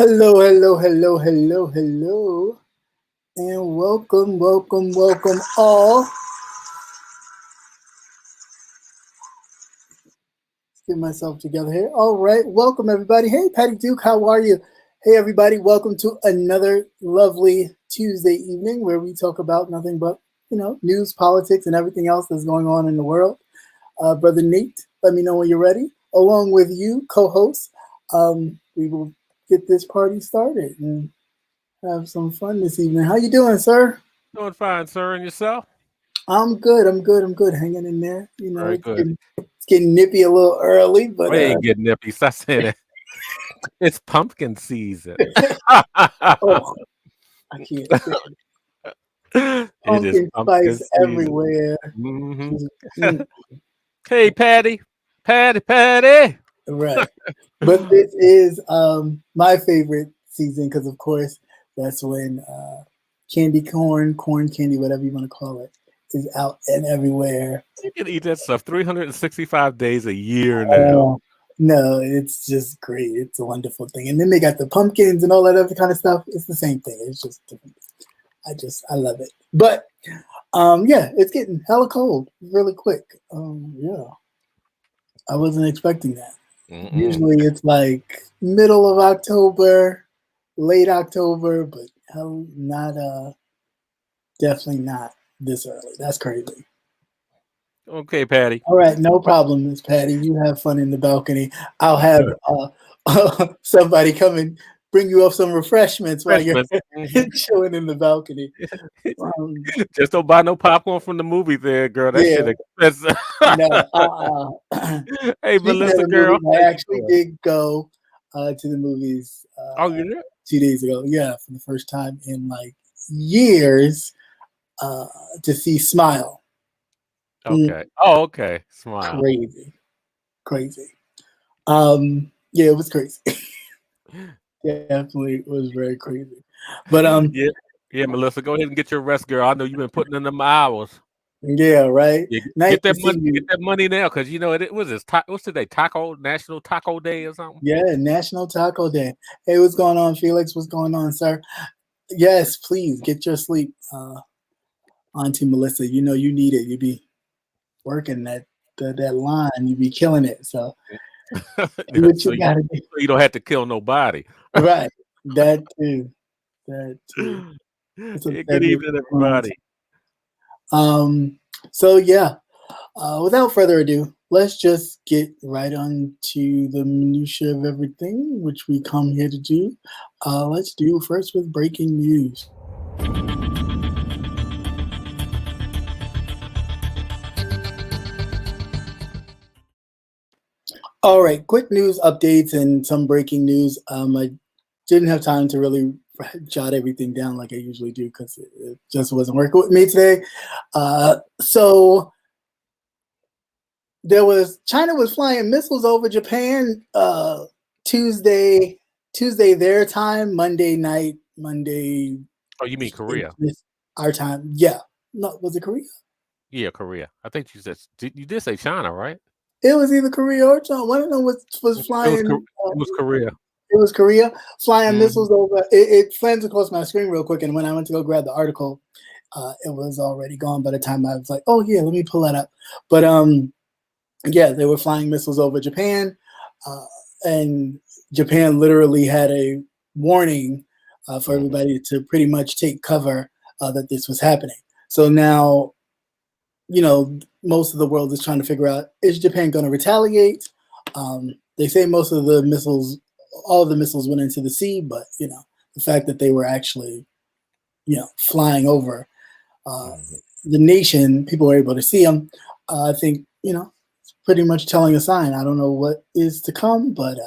Hello, hello, hello, hello, hello, and welcome, welcome, welcome all. Let's get myself together here. All right, welcome everybody. Hey, Patty Duke, how are you? Hey, everybody, welcome to another lovely Tuesday evening where we talk about nothing but, news, politics, and everything else that's going on in the world. Brother Nate, let me know when you're ready. Along with you, co-host, we will get this party started and have some fun this evening. How you doing, sir? Doing fine, sir, and yourself? I'm good. I'm good. I'm good. Hanging in there. Very good. It's getting nippy a little early, but We ain't getting nippy. Stop saying it. It's pumpkin season. oh, I can't. It is Pumpkin pumpkin spice season. everywhere. hmm Mm, Hey, Patty. Patty. right. But this is my favorite season because, of course, that's when candy corn candy, whatever you want to call it, is out and everywhere. You can eat that stuff 365 days a year now. Oh, no, it's just great. It's a wonderful thing. And then they got the pumpkins and all that other kind of stuff. It's the same thing. It's just different. I love it. But yeah, it's getting hella cold really quick. Yeah, I wasn't expecting that. Mm-mm. Usually it's like middle of October, late October, but hell, not definitely not this early. That's crazy. Okay, Patty. All right, no problem, Miss Patty. You have fun in the balcony. I'll have somebody come and bring you up some refreshments while you're Freshman. chilling in the balcony. Um, Just don't buy no popcorn from the movie there, girl. That yeah, shit expensive. no. Hey, Speaking of Melissa, the girl. movies, How I you actually doing? did go to the movies Oh, you did? 2 days ago. Yeah, for the first time in like years uh, to see Smile. Mm, Okay. Oh, okay. Smile. crazy, crazy. Yeah, it was crazy. Definitely was very crazy. But Yeah, yeah, Melissa, go ahead and get your rest, girl. I know you've been putting in them hours. yeah, right. Yeah, Nice get to that see money, get you. that money now, because you know it was this. What's today? National Taco Day or something. Yeah, National Taco Day. Hey, what's going on, Felix? What's going on, sir? Yes, please get your sleep, Auntie Melissa. You know you need it. You be working that line. You be killing it. So do what so you you gotta do. so you don't have to kill nobody. Right. That too. That too. It's a Yeah, good fabulous evening, response. everybody. So yeah, without further ado, let's just get right on to the minutia of everything, which we come here to do. Let's do first with breaking news. All right, quick news updates and some breaking news. I didn't have time to really jot everything down like I usually do because it just wasn't working with me today. So China was flying missiles over Japan Tuesday Tuesday their time, Monday night, Monday Oh, you mean Korea? our time. Yeah, no, was it Korea? Yeah, Korea. I think you did say China, right? It was either Korea or China. One of them was It was flying. it was Korea. It was Korea flying hmm missiles over. It flames across my screen real quick, and when I went to go grab the article, it was already gone by the time I was like, "Oh yeah, let me pull that up." But yeah, they were flying missiles over Japan, uh, and Japan literally had a warning for hmm everybody to pretty much take cover that this was happening. So now, most of the world is trying to figure out, is Japan going to retaliate? They say most of the missiles, all of the missiles went into the sea, but the fact that they were actually, flying over uh, hmm the nation, people were able to see them. I think it's pretty much telling a sign. I don't know what is to come, but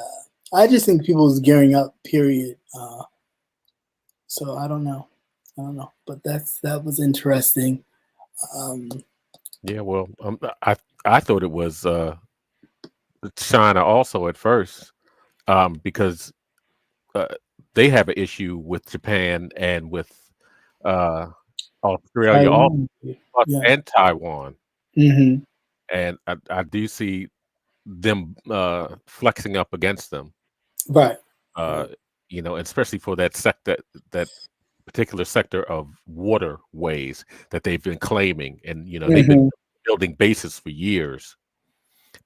I just think people is gearing up. Period. So I don't know. But that was interesting. Um, Yeah, well, I thought it was China also at first, because uh, they have an issue with Japan and with uh, Australia, all Taiwan. plus Yeah. and Taiwan, Hmm. and I do see them flexing up against them. Right. Uh, Right. you know, especially for that sector, that particular sector of waterways that they've been claiming, and you know, they've been Hmm. building bases for years.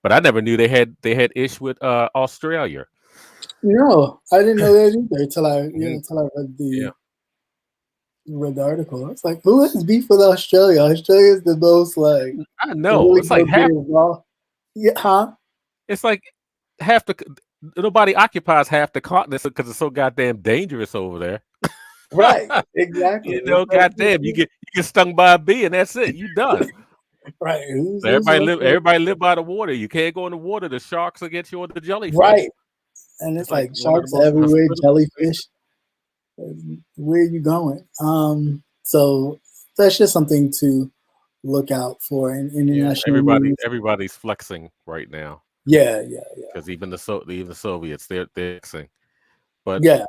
But I never knew they had ish with Australia. No, I didn't know that either Mhm. until I Yeah, read the article. It's like, who has beef with Australia? Australia is the most like I they know. really It's like don't get half. involved. Yeah, huh? It's like half the nobody occupies half the continent because it's so goddamn dangerous over there. Right, exactly. You It's know, like goddamn, you get stung by a bee and that's it. You done. right. Who's Everybody like live everybody live by the water. You can't go in the water. The sharks will get you or the jellyfish. right? And It's it's like like one of the sharks most everywhere, hospitable jellyfish. places. Where are you going? So that's just something to look out for in Yeah, international news. everybody's flexing right now Yeah, yeah, yeah, because even the Soviets they're flexing. But yeah.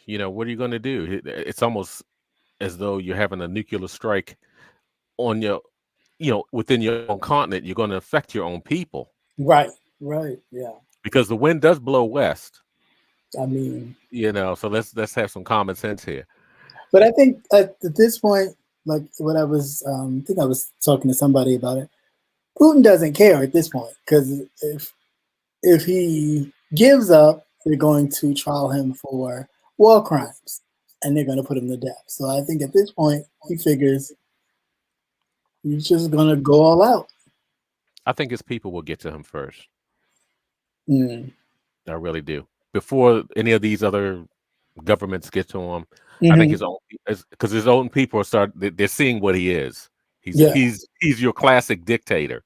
you know what are you going to do? It's almost as though you're having a nuclear strike on your within your own continent. You're going to affect your own people Right, right. Yeah. because the wind does blow west. I mean, You know, so let's have some common sense here. but I think at this point, like what I think I was talking to somebody about it. Putin doesn't care at this point because if he gives up, they're going to trial him for war crimes, and they're going to put him to death. So I think at this point, he figures he's just going to go all out. I think his people will get to him first. Mm. I really do. Before any of these other governments get to him, I think Hmm. his own because his own people they're seeing what he is. He's Yeah, he's he's your classic dictator.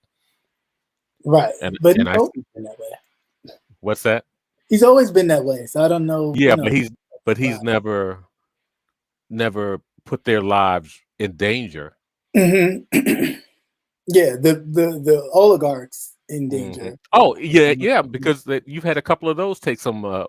right. And But he's and I always been that way. what's that? He's always been that way. So I don't know, Yeah, but he's Right. never put their lives in danger. Hmm. Yeah, the oligarchs in Mhm. danger. Oh, yeah, yeah, because that you've had a couple of those take some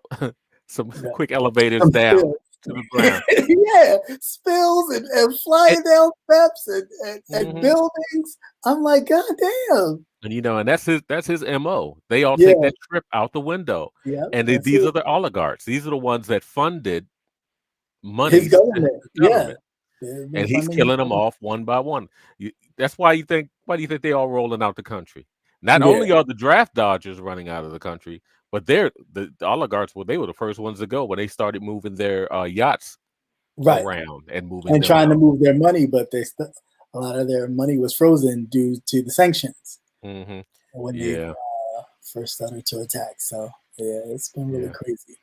some Yeah. quick elevators Some down spills. to the ground. Yeah, spills and And, flying down steps and mhm. buildings. I'm like, God damn. And and that's his MO. They all take Yeah, that trip out the window. yeah, And that's these it. are the oligarchs. These are the ones that funded His monies to government. the Yeah, government. they've been And he's funding his killing them government. off one by one. That's why do you think they all rolling out the country? Not Yeah, only are the draft dodgers running out of the country, but the oligarchs. Well, they were the first ones to go when they started moving their yachts right. around and moving And them trying to out. move their money, but a lot of their money was frozen due to the sanctions Hmm. when they Yeah, first started to attack. So yeah, it's been really yeah. crazy.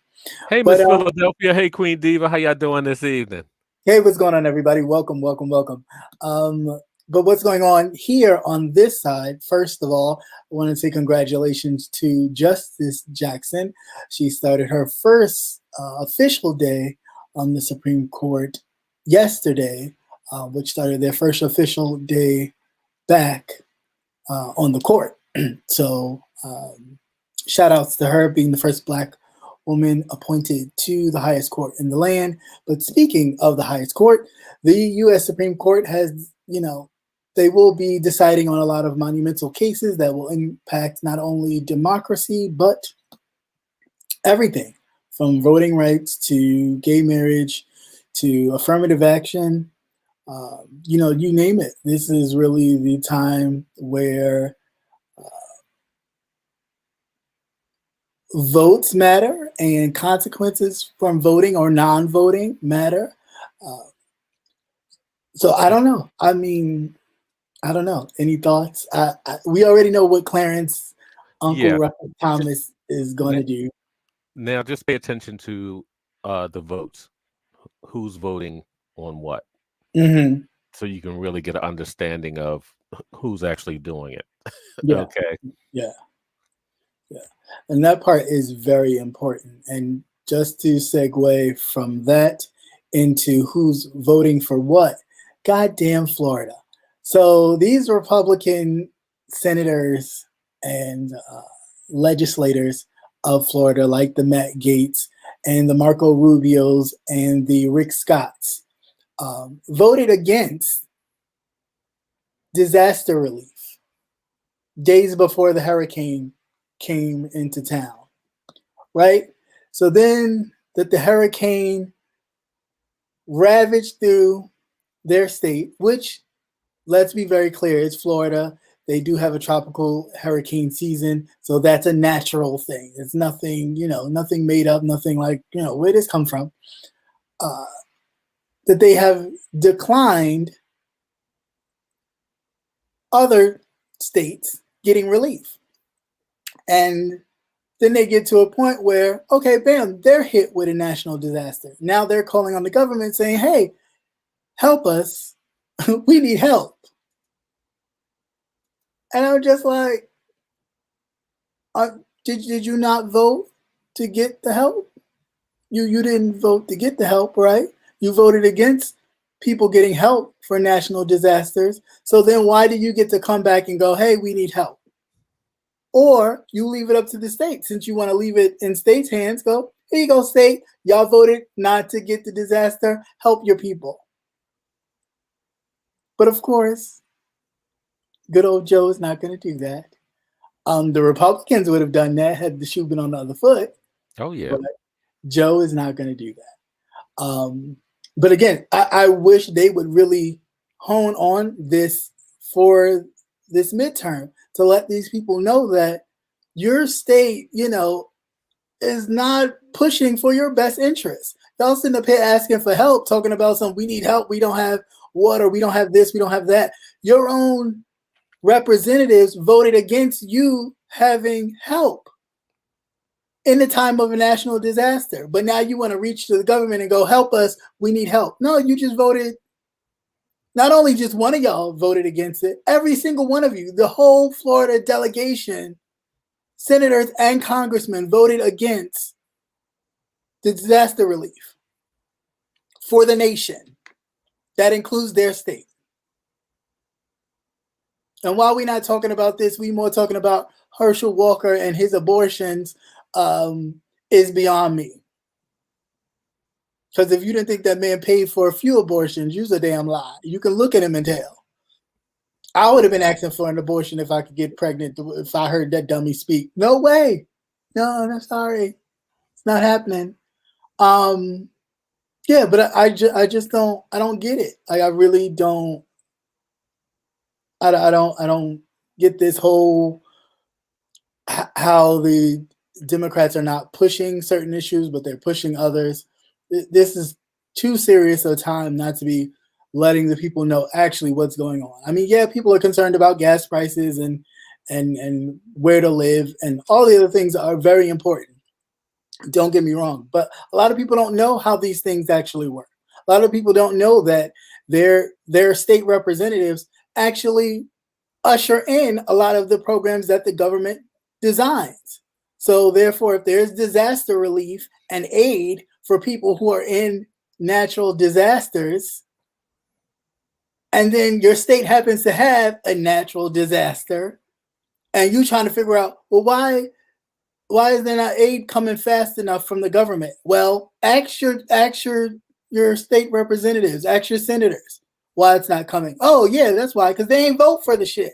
Hey, But Miss Philadelphia. Hey, Queen Diva. How y'all doing this evening? hey, what's going on, everybody? Welcome, welcome, welcome. But what's going on here on this side? First of all, I want to say congratulations to Justice Jackson. She started her first official day on the Supreme Court yesterday, which started their first official day back on the court. So, shout outs to her being the first Black woman appointed to the highest court in the land. But speaking of the highest court, the U.S. Supreme Court has, they will be deciding on a lot of monumental cases that will impact not only democracy, but everything from voting rights to gay marriage to affirmative action. You name it. This is really the time where votes matter and consequences from voting or non-voting matter. Uh, so I don't know. I mean, I don't know. Any thoughts? We already know what Clarence Uncle Yeah. Russell Just Thomas is going n- to do. now, just pay attention to the votes. Who's voting on what, Hmm. so you can really get an understanding of who's actually doing it. Yeah, Okay. yeah, yeah. And that part is very important. And just to segue from that into who's voting for what, goddamn Florida. So these Republican senators and legislators of Florida, like the Matt Gaetz and the Marco Rubios and the Rick Scotts, voted against disaster relief days before the hurricane came into town, right? So then that the hurricane ravaged through their state, which, let's be very clear, it's Florida. They do have a tropical hurricane season, so that's a natural thing. It's nothing, nothing made up, nothing like, where this come from. That they have declined other states getting relief. And then they get to a point where, okay, bam, they're hit with a national disaster. Now they're calling on the government saying, hey, help us. We need help. And I'm just like, did you not vote to get the help? You didn't vote to get the help, right? You voted against people getting help for national disasters. So then why do you get to come back and go, hey, we need help? Or you leave it up to the state. Since you want to leave it in state's hands, go, here you go, state. Y'all voted not to get the disaster. Help your people. But of course, good old Joe is not going to do that. The Republicans would have done that had the shoe been on the other foot. Oh, yeah. But Joe is not going to do that. But again, I wish they would really hone on this for this midterm to let these people know that your state, is not pushing for your best interest. Y'all sitting up here asking for help, talking about we need help, we don't have water, we don't have this, we don't have that. Your own representatives voted against you having help in the time of a national disaster. But now you want to reach to the government and go, help us, we need help. No, you just voted. Not only just one of y'all voted against it, every single one of you, the whole Florida delegation, senators and congressmen voted against the disaster relief for the nation. That includes their state. And while we're not talking about this, we're more talking about Herschel Walker and his abortions is beyond me. Because if you didn't think that man paid for a few abortions, you's a damn lie. You can look at him and tell. I would have been asking for an abortion if I could get pregnant, if I heard that dummy speak. No way. No, I'm sorry. It's not happening. Yeah, but I just don't get it. I really don't. I don't get this whole how the Democrats are not pushing certain issues, but they're pushing others. This is too serious a time not to be letting the people know actually what's going on. I mean, yeah, people are concerned about gas prices and where to live, and all the other things are very important. Don't get me wrong, but a lot of people don't know how these things actually work. A lot of people don't know that their state representatives actually usher in a lot of the programs that the government designs. So therefore, if there's disaster relief and aid for people who are in natural disasters, and then your state happens to have a natural disaster, and you trying to figure out, well, why is there not aid coming fast enough from the government? Well, ask your state representatives, ask your senators why it's not coming. Oh, yeah, that's why, because they ain't vote for the shit.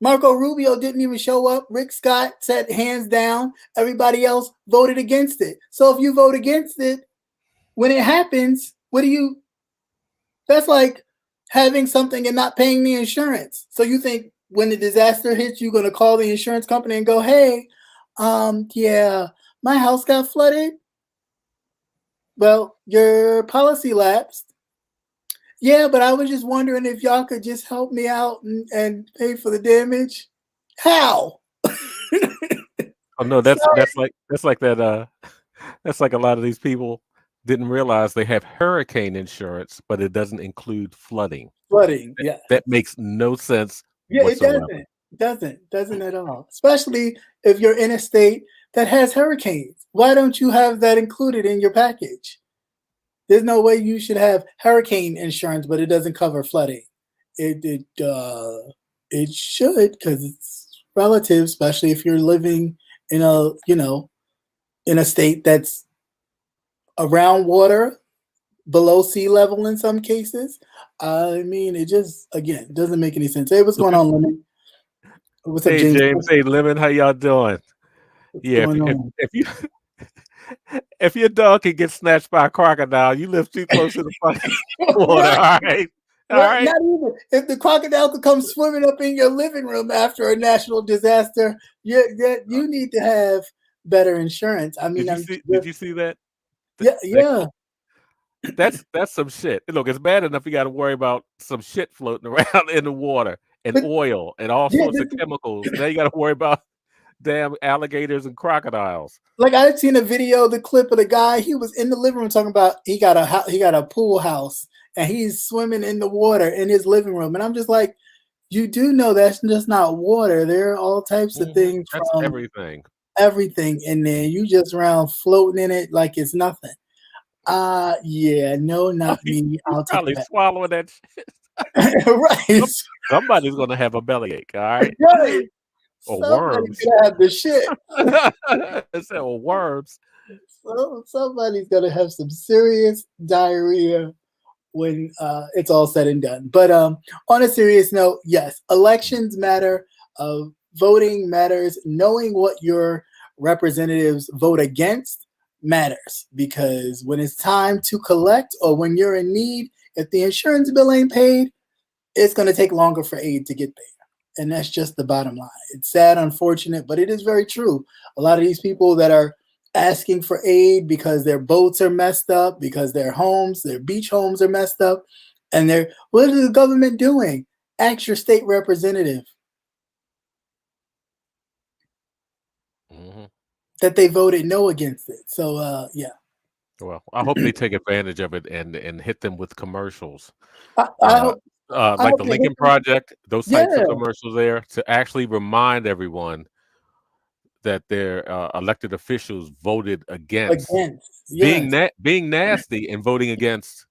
Marco Rubio didn't even show up. Rick Scott said hands down. Everybody else voted against it. So if you vote against it, when it happens, that's like having something and not paying the insurance. So you think when the disaster hits, you're going to call the insurance company and go, hey, yeah, my house got flooded. Well, your policy lapsed. Yeah, but I was just wondering if y'all could just help me out and pay for the damage. How? Oh no, that's like that. That's like a lot of these people didn't realize they have hurricane insurance, but it doesn't include flooding. Flooding, yeah. That makes no sense. Yeah, whatsoever. it doesn't at all. Especially if you're in a state that has hurricanes. Why don't you have that included in your package? There's no way you should have hurricane insurance, but it doesn't cover flooding. It should, because it's relative, especially if you're living in a state that's around water, below sea level in some cases. I mean, it just, again, doesn't make any sense. Hey, what's going on, Lemon? What's up, Hey, James. Hey, Lemon. How y'all doing? What's Yeah, going on? if you if your dog can get snatched by a crocodile, you live too close to the fucking water. Right. All right, all Right. right. Not even if the crocodile could come swimming up in your living room after a national disaster, you need to have better insurance. I mean, I'm Did just, you see that? yeah, That yeah. that's some shit. Look, it's bad enough you got to worry about some shit floating around in the water and But oil and all yeah, sorts of chemicals. Now you got to worry about damn alligators and crocodiles. like I had seen a video, the clip of the guy. He was in the living room talking about he got a pool house and he's swimming in the water in his living room, and I'm just like, you do know that's just not water. There are all types of things That's from everything. everything in there. You just around floating in it like it's nothing. Yeah, no, Oh, not me. he's I'll take it probably back. swallowing that shit. Right. Somebody's gonna have a bellyache, all right, Right. or Somebody's worms. gonna have the shit. It's or worms. Somebody's gonna have some serious diarrhea when it's all said and done. But on a serious note, yes, elections matter. Voting matters. Knowing what your representatives vote against matters, because when it's time to collect or when you're in need, if the insurance bill ain't paid, it's going to take longer for aid to get there. And that's just the bottom line. It's sad, unfortunate, but it is very true. A lot of these people that are asking for aid because their boats are messed up, because their homes, their beach homes are messed up, and what is the government doing? Ask your state representative Hmm. that they voted no against it. So yeah. Well, I hope they take advantage of it and hit them with commercials. I Uh, hope like the they hit Lincoln them. Project, those types Yeah, of commercials there to actually remind everyone that their elected officials voted against against. Yes. being nasty and voting against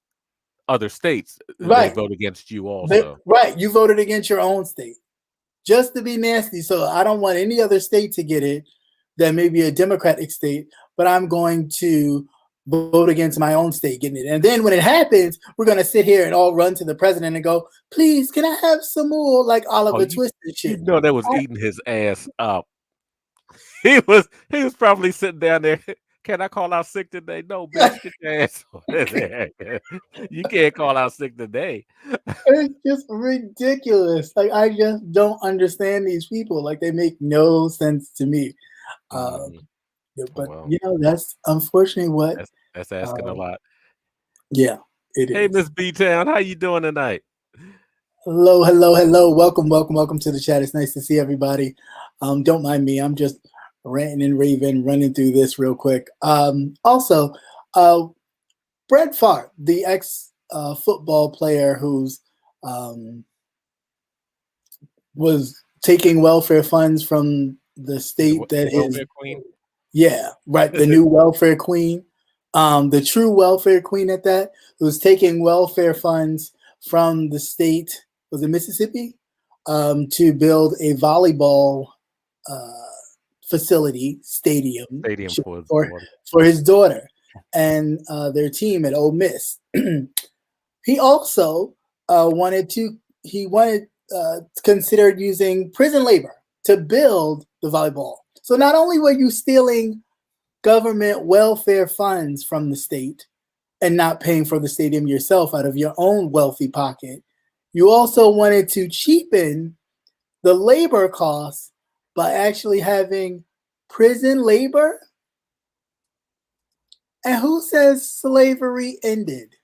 other states. They Right. vote against you also. Right. You voted against your own state just to be nasty. So I don't want any other state to get it that may be a Democratic state, but I'm going to vote against my own state getting it. And then when it happens, we're going to sit here and all run to the president and go, please, can I have some more like Oh, Oliver Twist and you shit? know that was eating his ass up. He was probably sitting down there. Can I call out sick today? No, bitch, get your ass over there. You can't call out sick today. It's just ridiculous. Like, I just don't understand these people. Like, they make no sense to me. Uh, Mhm. but, Well, that's unfortunately what, that's asking a uh, lot. yeah, it Hey, is. Miss B Town, how you doing tonight? Hello, hello, hello. Welcome, welcome, welcome to the chat. It's nice to see everybody. Don't mind me. I'm just ranting and raving, running through this real quick. Also, uh, Brett Favre, the ex football player who's um, was taking welfare funds from the state The that is, welfare queen. yeah, right, the new welfare queen, the true welfare queen at that, who's taking welfare funds from the state, was it Mississippi, to build a volleyball uh, facility, stadium Stadium for his for daughter. his daughter and their team at Ole Miss. He also wanted considered using prison labor to build the volleyball. So not only were you stealing government welfare funds from the state and not paying for the stadium yourself out of your own wealthy pocket, you also wanted to cheapen the labor costs by actually having prison labor. And who says slavery ended?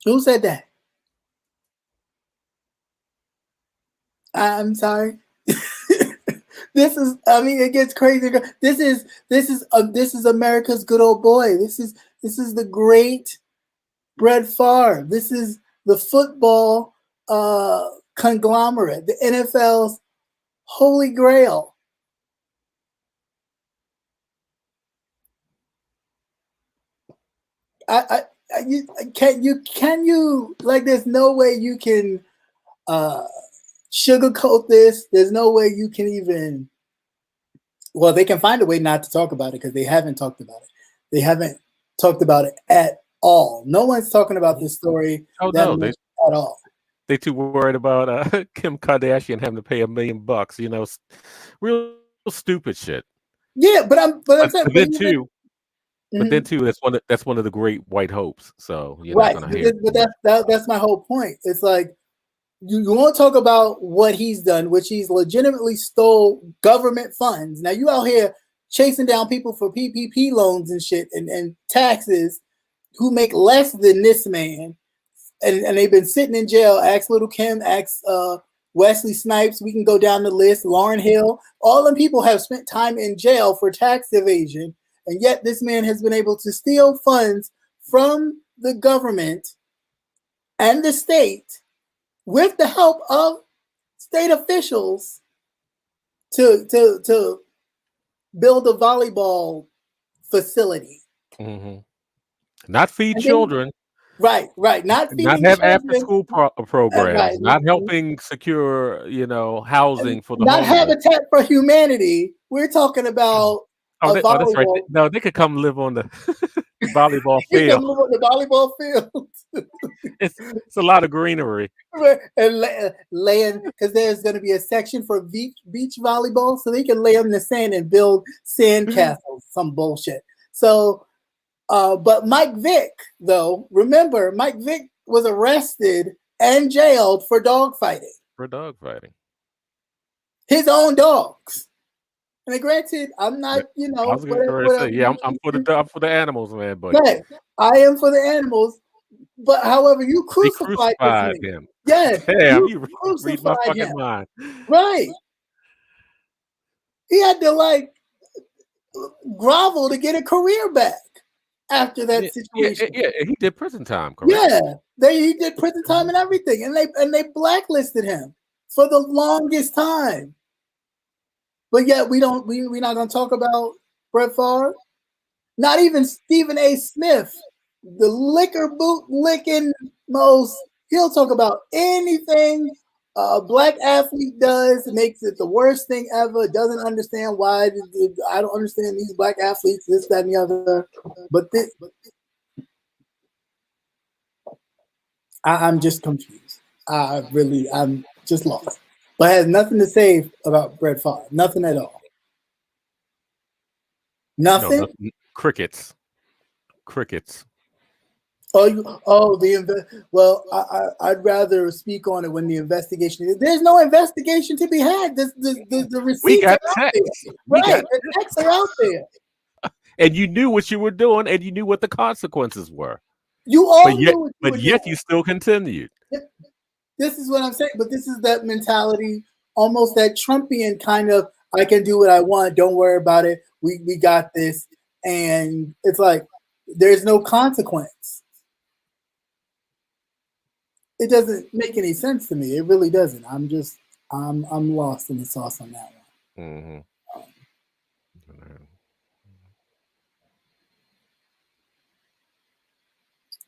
Who said that? I'm sorry. I mean, it gets crazy. This is America's good old boy. This is the great Brett Favre. This is the football conglomerate, the NFL's holy grail. Can you like? There's no way you can uh, sugarcoat this. There's no way you can even. Well, they can find a way not to talk about it because they haven't talked about it. They haven't talked about it at all. No one's talking about this story Oh that no, much at all. they too worried about Kim Kardashian having to pay $1 million. You know, real stupid shit. Yeah, but I'm saying, But then too, Mhm. that's one of the great white hopes. So you're not Right. going to hear But too much. that's my whole point. It's like you want to talk about what he's done, which he's legitimately stole government funds. Now you out here chasing down people for PPP loans and shit and taxes who make less than this man, and they've been sitting in jail. Ask Little Kim, ask Wesley Snipes. We can go down the list. Lauryn Hill. All them people have spent time in jail for tax evasion, and yet this man has been able to steal funds from the government and the state with the help of state officials to build a volleyball facility. Mm-hmm. Not feed And then, children, right, not not feeding have after children, school right, programs, not helping secure, housing for the not homeless. Habitat for Humanity. We're talking about a That's right. volleyball. No, they could come live on the volleyball You can field. move on the volleyball field. It's a lot of greenery. And laying, because there's going to be a section for beach volleyball, so they can lay in the sand and build sand castles, some bullshit. So, but Mike Vick, though, remember, Mike Vick was arrested and jailed for dog fighting. For dog fighting. His own dogs. And granted, I'm not, I was going to say, whatever. yeah, I'm for the animals, man, but Right. I am for the animals. But however, you they crucified this crucified man. him. Yes, Damn, you you read my crucified him. fucking mind. Right. He had to grovel to get a career back after that situation. Yeah, he did prison time, correct? Yeah, he did prison time and everything, and they blacklisted him for the longest time. But yet we're not going to talk about Brett Favre. Not even Stephen A. Smith, the liquor boot licking most. He'll talk about anything a black athlete does, makes it the worst thing ever. Doesn't understand why. I don't understand these black athletes, this, that, and the other. But I'm just confused. I'm just lost. But I have nothing to say about Brett Favre. Nothing at all. Nothing. No, crickets. Well, I'd rather speak on it when the investigation. There's no investigation to be had. The receipts are out there. Right, the texts are out there. And you knew what you were doing, and you knew what the consequences were. You all knew what you were doing. You still continued. This is what I'm saying. But this is that mentality, almost that Trumpian kind of, I can do what I want. Don't worry about it. We got this. And it's like, there's no consequence. It doesn't make any sense to me. It really doesn't. I'm lost in the sauce on that one. Mm-hmm.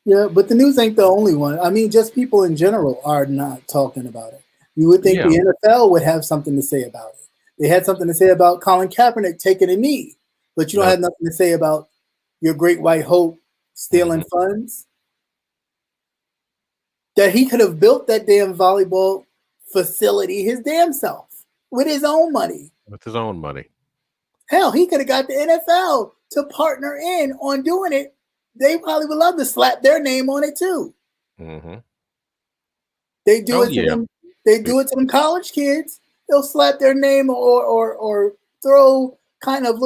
Yeah, but the news ain't the only one. I mean, just people in general are not talking about it. You would think the NFL would have something to say about it. They had something to say about Colin Kaepernick taking a knee, but you don't have nothing to say about your great white hope stealing funds. That he could have built that damn volleyball facility his damn self with his own money. With his own money. Hell, he could have got the NFL to partner in on doing it. They probably would love to slap their name on it too. Mm-hmm. They do it to them. They do it to them college kids. They'll slap their name or throw kind of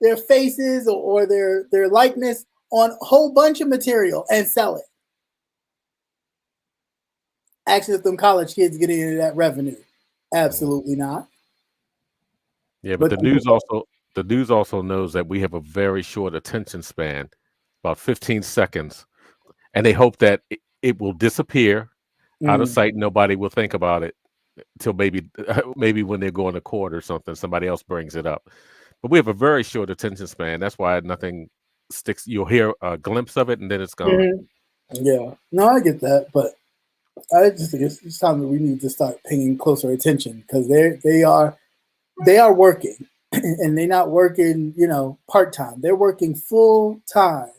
their faces or their likeness on a whole bunch of material and sell it. Actually, if them college kids get into that revenue, absolutely not. Yeah, but the news also knows that we have a very short attention span, about 15 seconds, and they hope that it will disappear out of sight. Nobody will think about it until maybe when they're going to court or something, somebody else brings it up. But we have a very short attention span. That's why nothing sticks. You'll hear a glimpse of it, and then it's gone. Mm-hmm. Yeah, no, I get that, but I just think it's time that we need to start paying closer attention because they are working, and they're not working, part time. They're working full time,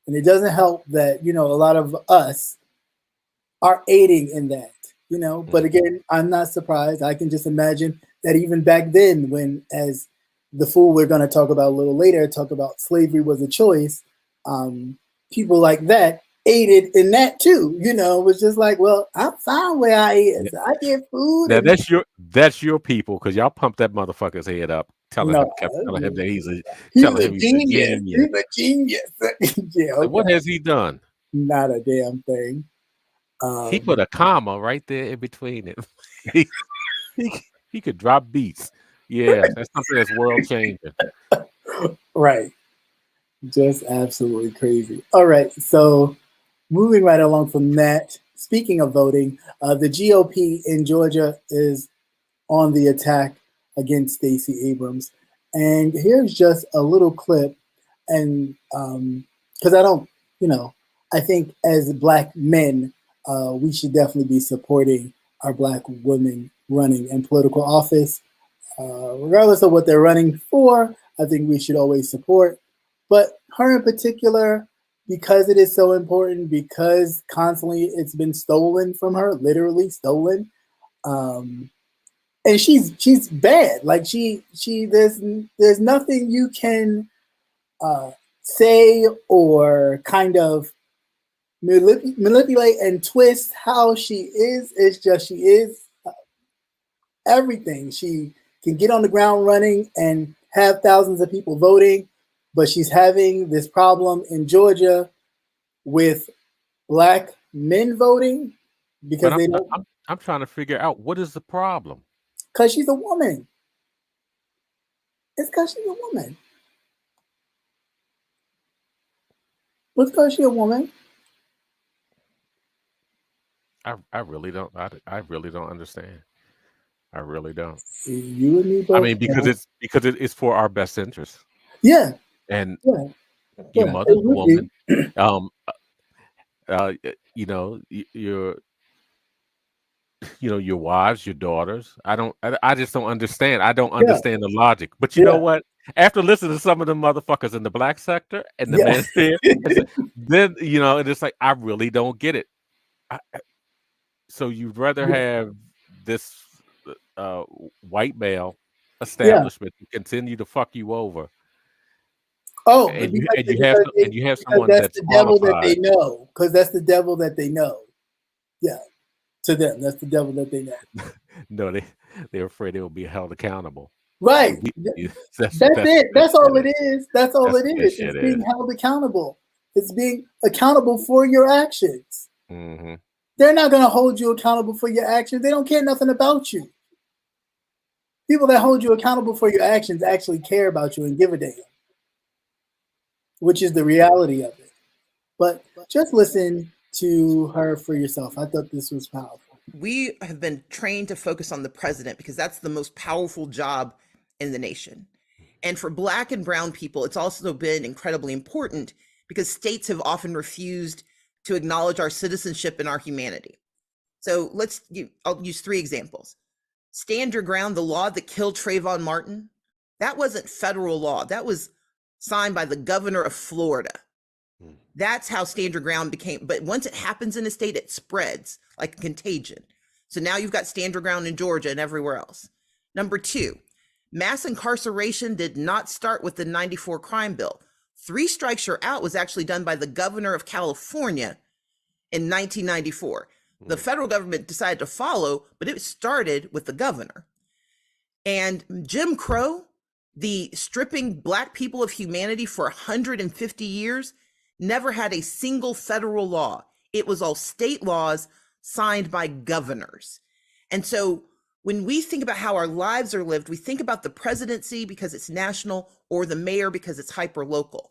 and it doesn't help that a lot of us are aiding in that, But Mm. again, I'm not surprised. I can just imagine that even back then, when, as the fool we're going to talk about a little later, talk about slavery was a choice, people like that aided in that too. It was just like, well, I'm fine where I is. I get food Now and that's your people, because y'all pumped that motherfucker's head up, no, kept telling him that he's a genius. genius. He's a genius. Yeah, I said, okay. what has he done? Not a damn thing. He put a comma right there in between it. he, he he could drop beats. Yeah, that's something that's world changing. Right. Just absolutely crazy. All right. So moving right along from that, speaking of voting, the GOP in Georgia is on the attack against Stacey Abrams. And here's just a little clip. And because I think as Black men, we should definitely be supporting our Black women running in political office. Regardless of what they're running for, I think we should always support. But her in particular, because it is so important, because constantly it's been stolen from her, literally stolen. And she's bad. Like there's nothing you can say or kind of manipulate and twist how she is. It's just she is everything. She can get on the ground running and have thousands of people voting, but she's having this problem in Georgia with Black men voting because But they don't, I'm trying to figure out what is the problem. because she's a woman. It's because she's a woman. What's because she's a woman? I really don't. I really don't understand. I really don't. You and me I both. mean, because it's for our best interest. Yeah, And yeah, your yeah. mother's It a would be. woman. Um, your your wives, your daughters. I just don't understand. I don't Yeah, understand the logic. But you know yeah, what? After listening to some of the motherfuckers in the Black sector and the yeah, men there, then and it's like I really don't get it. So you'd rather yeah. have this uh, white male Yeah. establishment to continue to fuck you over, Oh, and you have because someone that's that's the devil that qualified. they know. Because that's the devil that they know. Yeah, to them, that's the devil that they know. No, they're afraid they will be held accountable. Right. And that's That's that's what it. that That's all shit it is. is. That's all That's it what that is. It's shit being is. held accountable. It's being accountable for your actions. Hmm. They're not going to hold you accountable for your actions. They don't care nothing about you. People that hold you accountable for your actions actually care about you and give a damn, which is the reality of it. But just listen to her for yourself. I thought this was powerful. We have been trained to focus on the president because that's the most powerful job in the nation. And for Black and Brown people, it's also been incredibly important because states have often refused to acknowledge our citizenship and our humanity. So I'll use three examples. Stand Your Ground, the law that killed Trayvon Martin, that wasn't federal law. That was signed by the governor of Florida. That's how Stand Your Ground became. But once it happens in a state, it spreads like a contagion. So now you've got Stand Your Ground in Georgia and everywhere else. Number two, mass incarceration did not start with the 94 crime bill. 3 Strikes You're Out was actually done by the governor of California in 1994. The federal government decided to follow, but it started with the governor. And Jim Crow, the stripping Black people of humanity for 150 years, never had a single federal law. It was all state laws signed by governors. And so when we think about how our lives are lived, we think about the presidency because it's national or the mayor because it's hyper local.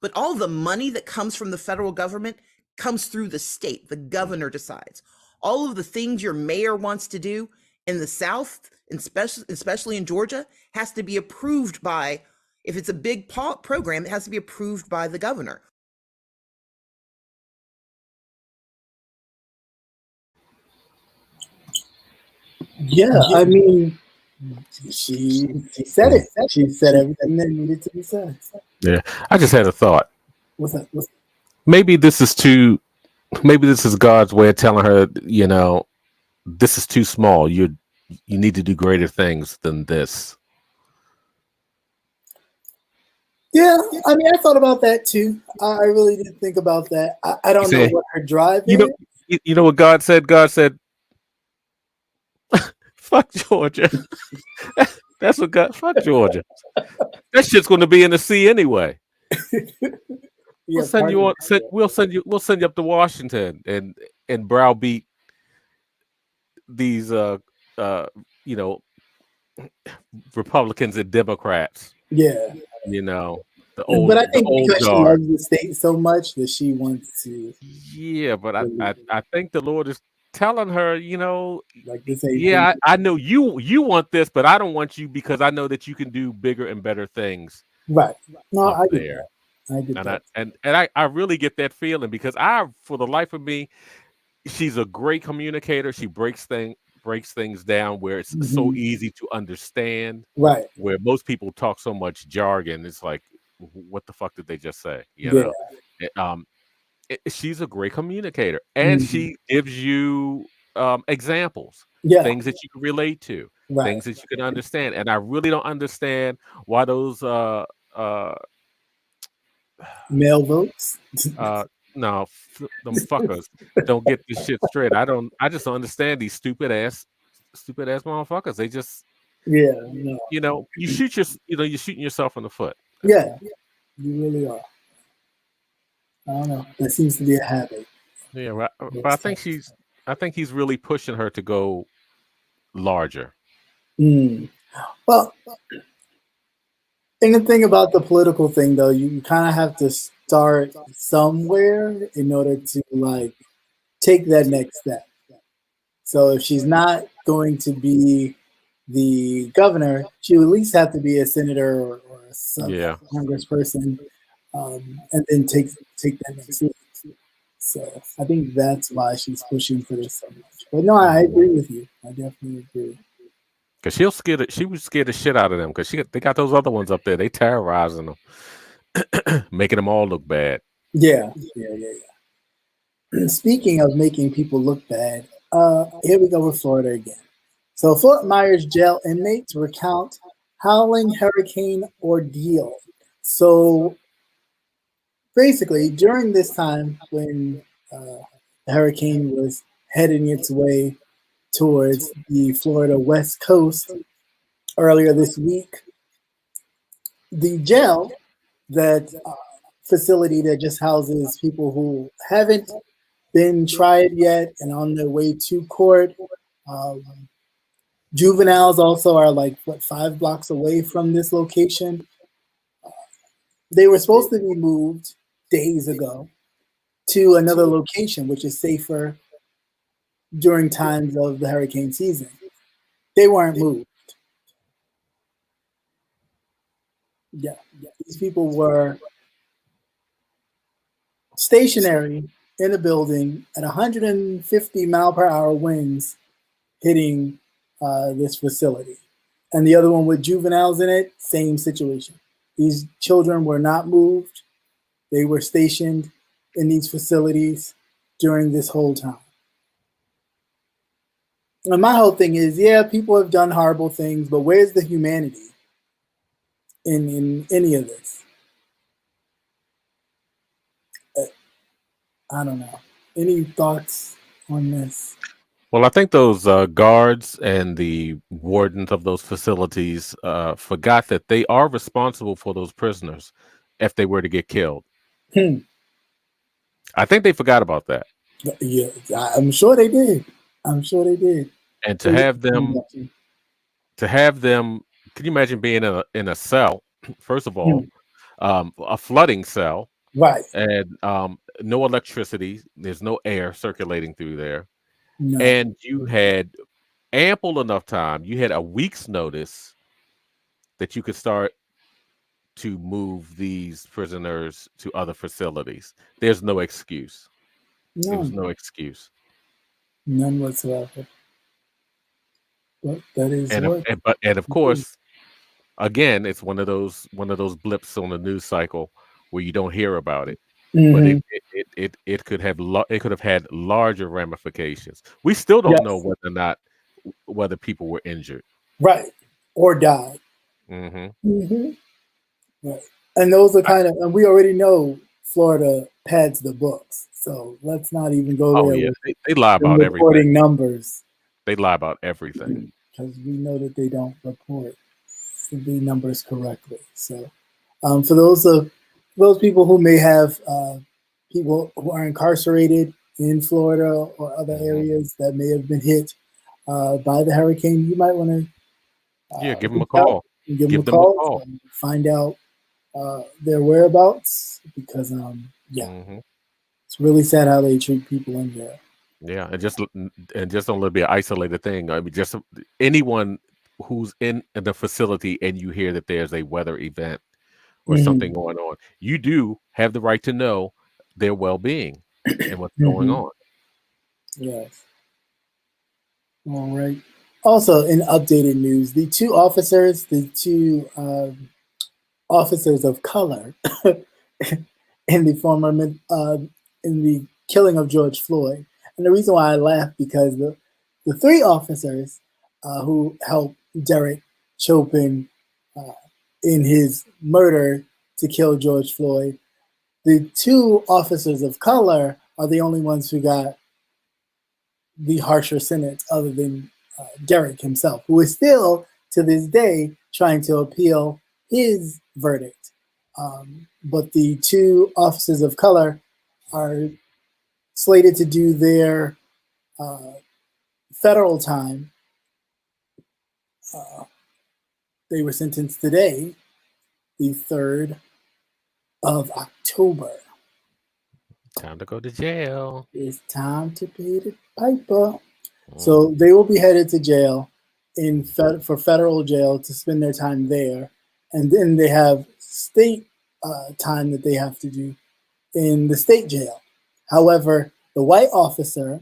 But all the money that comes from the federal government comes through the state. The governor decides. All of the things your mayor wants to do in the South, especially in Georgia, has to be approved by, if it's a big program, it has to be approved by the governor. Yeah, I mean, she said it. She said everything that needed to be said. Yeah, I just had a thought. What's that? Maybe this is too maybe this is God's way of telling her, you know, this is too small. You need to do greater things than this. Yeah, I mean, I thought about that too. I really did think about that. I don't know what her drive you know, is. you know what God said? God said, "Fuck Georgia." That's what God. Fuck Georgia. That shit's going to be in the sea anyway. Yeah, We'll send you on. We'll send you up to Washington and browbeat these you know, Republicans and Democrats. yeah. You know, But I the think old because she guard. loves the state so much that she wants to. Yeah, but I think the Lord is telling her, you know, Like this ain't. yeah, I know you want this, but I don't want you because I know that you can do bigger and better things Right. No, up I get there. that. I get And that. I really get that feeling because for the life of me, she's a great communicator. She breaks things down where it's so easy to understand. Right. Where most people talk so much jargon, it's like, what the fuck did they just say? You Yeah. know, she's a great communicator, and she gives you examples, Yeah. things that you can relate to, Right. things that you can understand. And I really don't understand why those Male votes. no, them fuckers don't get this shit straight. I just don't understand these stupid ass motherfuckers. They just, Yeah. No. you know, you're shooting yourself in the foot. Yeah. You really are. I don't know. That seems to be a habit. Yeah, right. But I think he's really pushing her to go larger. Well, and the thing about the political thing, though, you kind of have to start somewhere in order to like take that next step. So if she's not going to be the governor, she would at least have to be a senator or a congressperson, and then take that next step. So I think that's why she's pushing for this so much. But no, I agree with you. I definitely agree. Cause she would scare the shit out of them. Cause they got those other ones up there. They terrorizing them, making them all look bad. Yeah. Speaking of making people look bad, here we go with Florida again. So Fort Myers jail inmates recount howling hurricane ordeal. So basically, during this time when the hurricane was heading its way towards the Florida West Coast earlier this week, the jail, that facility that just houses people who haven't been tried yet and on their way to court. Juveniles also are like 5 blocks away from this location. They were supposed to be moved days ago to another location, which is safer during times of the hurricane season. They weren't moved. Yeah, these people were stationary in a building at 150-mile-per-hour winds hitting this facility. And the other one with juveniles in it, same situation. These children were not moved. They were stationed in these facilities during this whole time. And my whole thing is, yeah, people have done horrible things, but where's the humanity in any of this? I don't know. Any thoughts on this? Well, I think those guards and the wardens of those facilities forgot that they are responsible for those prisoners if they were to get killed. I think they forgot about that. Yeah, I'm sure they did. I'm sure they did. And to have them, can you imagine being in a cell? First of all, a flooding cell, right? And no electricity. There's no air circulating through there. No. And you had ample enough time. You had a week's notice that you could start to move these prisoners to other facilities. There's no excuse. No. There was no excuse. None whatsoever. But that is and of course, again, it's one of those blips on the news cycle where you don't hear about it. but Hmm. it could have it could have had larger ramifications. We still don't know Yes, whether or not whether people were injured. right, or died. Hmm Hmm. Right. And those are kind of, and we already know Florida pads the books. So let's not even go Oh there yeah, with they lie them about everything. reporting numbers They lie about everything. because we know that they don't report the numbers correctly. So for those people who may have people who are incarcerated in Florida or other Hmm areas that may have been hit by the hurricane, you might want to Yeah, give them a reach out call. and give them a Give them a call, call. find out their whereabouts because yeah, Hmm it's really sad how they treat people in there. Yeah, and just don't let it be an isolated thing. I mean, just anyone who's in the facility and you hear that there's a weather event or something Hmm. going on, you do have the right to know their well-being and what's going Hmm. on. Yes. All right. Also, in updated news, the two officers of color in the former in the killing of George Floyd, and the reason why I laugh because the three officers who helped Derek Chauvin uh, in his murder to kill George Floyd, the two officers of color are the only ones who got the harsher sentence other than Derek himself, who is still to this day trying to appeal his verdict. But the two officers of color are slated to do their uh, federal time. Uh, they were sentenced today, the 3rd of October. Time to go to jail. It's time to pay the piper. Mhm. So they will be headed to jail for federal jail to spend their time there, and then they have state time that they have to do in the state jail. However, the white officer,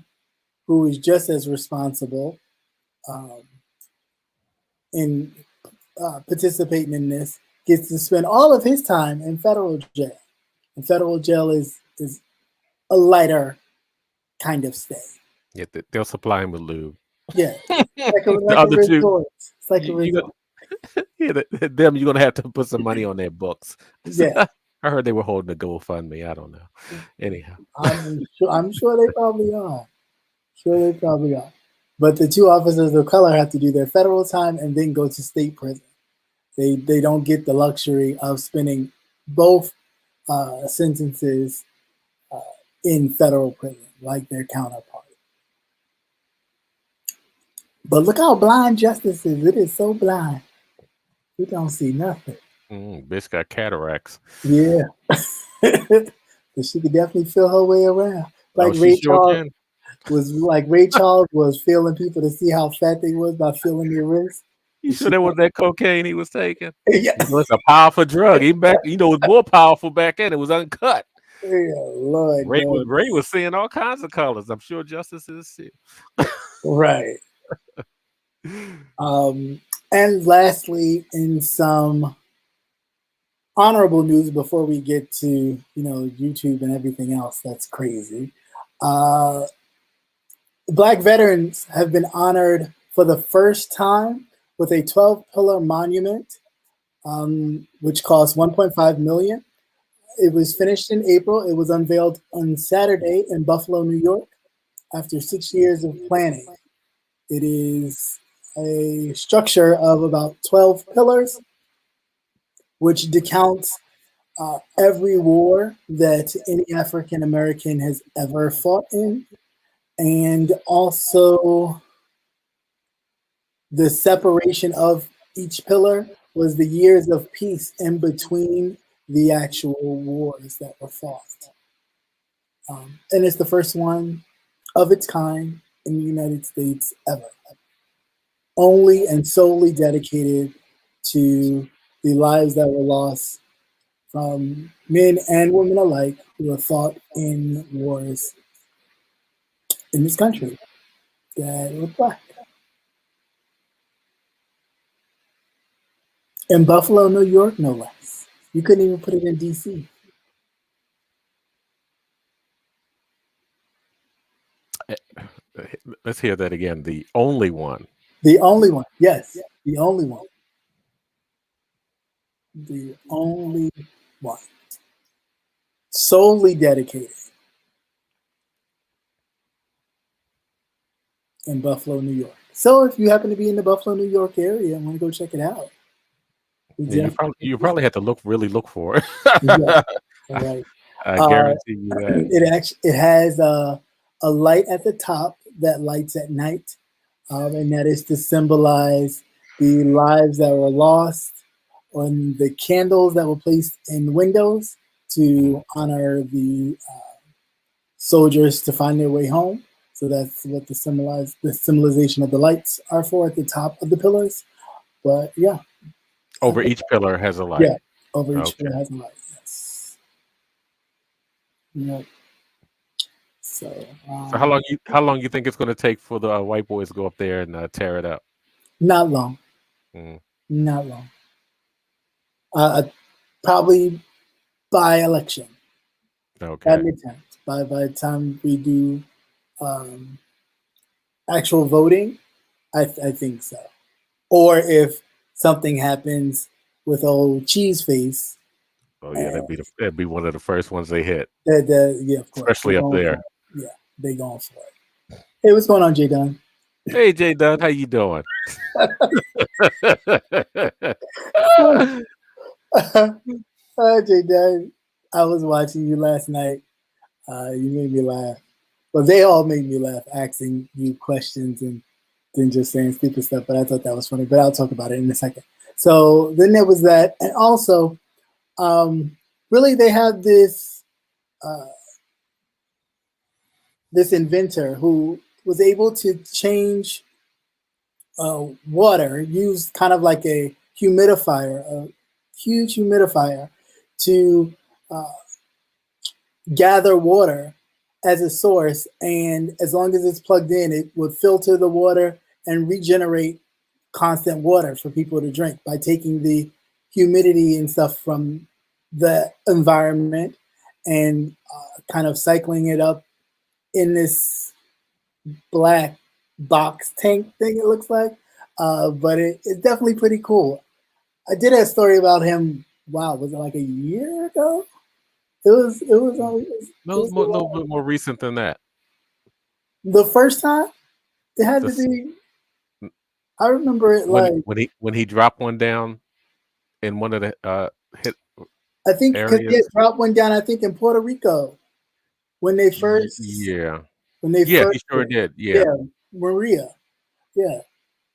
who is just as responsible um, in participating in this, gets to spend all of his time in federal jail. And federal jail is a lighter kind of stay. Yeah, they'll supply him with lube. Yeah, The like a other two, resort. It's like a you, resort. yeah, them you're gonna have to put some money on their books. Yeah. I heard they were holding a GoFundMe. I don't know. Anyhow, I'm sure they probably are. Sure they probably are. But the two officers of color have to do their federal time and then go to state prison. They don't get the luxury of spending both sentences uh, in federal prison like their counterpart. But look how blind justice is. It is so blind. We don't see nothing. bitch got cataracts. Yeah. But she could definitely feel her way around. Oh, Like she Ray sure Charles can. Ray Charles was feeling people to see how fat they was by feeling their wrist. You And sure she that was that cocaine he was taking? yeah, You know, it's a powerful drug. Even back, it was more powerful back then. It was uncut. yeah, Lord knows. Ray was seeing all kinds of colors. I'm sure Justice is too. Right. And lastly, in some honorable news before we get to, YouTube and everything else that's crazy. Uh, Black veterans have been honored for the first time with a 12-pillar monument, which cost 1.5 million. It was finished in April. It was unveiled on Saturday in Buffalo, New York, after 6 years of planning. It is a structure of about 12 pillars, which decounts every war that any African American has ever fought in, and also the separation of each pillar was the years of peace in between the actual wars that were fought. And it's the first one of its kind in the United States ever, only and solely dedicated to the lives that were lost from men and women alike who have fought in wars in this country that were black. In Buffalo, New York, no less. You couldn't even put it in DC. Let's hear that again. The only one. The only one. Yes, the only one. The only one. Solely dedicated in Buffalo, New York. So if you happen to be in the Buffalo, New York area and want to go check it out, Yeah, you probably have to really look for it. yeah, right. I guarantee you that. It has a light at the top that lights at night, and that is to symbolize the lives that were lost, on the candles that were placed in windows to honor the soldiers to find their way home. So that's what the symbolization of the lights are for at the top of the pillars. But yeah. Over each pillar has a light. Yeah, over each pillar has a light. Yes. Yep. So how long you think it's going to take for the white boys to go up there and tear it up? Not long. Not long. Probably by election. Okay. At midterms. By the time we do actual voting, I think so. Or if something happens with old Cheese Face. Oh yeah, that'd be one of the first ones they hit. Yeah, of course. Especially up there. Yeah, they going for it. Hey, what's going on, Jay Dunn? Hey, Jay Dunn, how you doing? Jay Dunn, I was watching you last night. You made me laugh. Well, they all made me laugh, asking you questions and then just saying stupid stuff. But I thought that was funny. But I'll talk about it in a second. So then there was that, and also, really, they have this this inventor who was able to change water, used kind of like a humidifier, a huge humidifier, to gather water as a source, and as long as it's plugged in, it would filter the water and regenerate constant water for people to drink by taking the humidity and stuff from the environment and kind of cycling it up in this black box tank thing, it looks like. But it's definitely pretty cool. I did a story about him, wow, was it like a year ago? It was a little bit more recent than that. The first time? It had to be, I remember it when he dropped one down in one of the hit I think because he had dropped one down, I think in Puerto Rico when they first he sure did. Yeah, Maria. Yeah.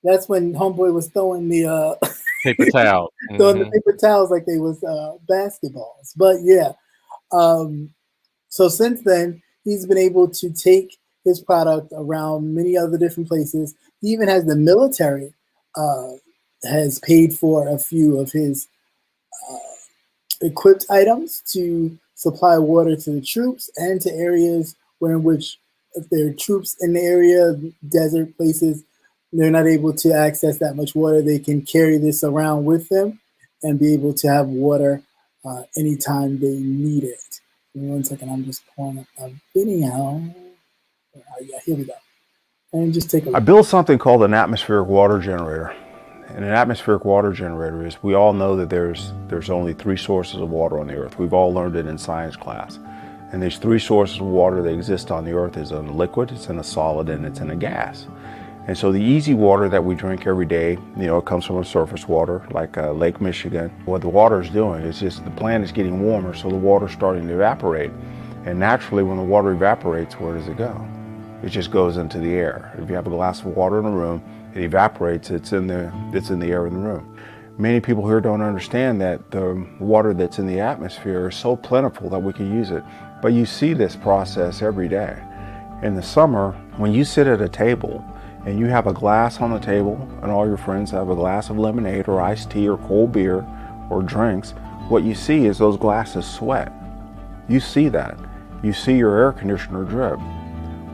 That's when Homeboy was throwing the paper towel. Throwing the paper towels like they was basketballs. But yeah. So since then, he's been able to take his product around many other different places. He even has the military has paid for a few of his equipped items to supply water to the troops and to areas where in which if there are troops in the area, desert places, they're not able to access that much water. They can carry this around with them and be able to have water anytime they need it. Give me 1 second, I'm just pulling up a video. Yeah, here we go. And just take a look. I built something called an atmospheric water generator. And an atmospheric water generator is, we all know that there's only 3 sources of water on the earth. We've all learned it in science class. And there's 3 sources of water that exist on the earth. It's in a liquid, it's in a solid, and it's in a gas. And so the easy water that we drink every day, it comes from a surface water, like Lake Michigan. What the water is doing is just the planet is getting warmer, so the water's starting to evaporate. And naturally, when the water evaporates, where does it go? It just goes into the air. If you have a glass of water in a room, it evaporates, it's in the air in the room. Many people here don't understand that the water that's in the atmosphere is so plentiful that we can use it. But you see this process every day. In the summer, when you sit at a table and you have a glass on the table and all your friends have a glass of lemonade or iced tea or cold beer or drinks, what you see is those glasses sweat. You see that. You see your air conditioner drip.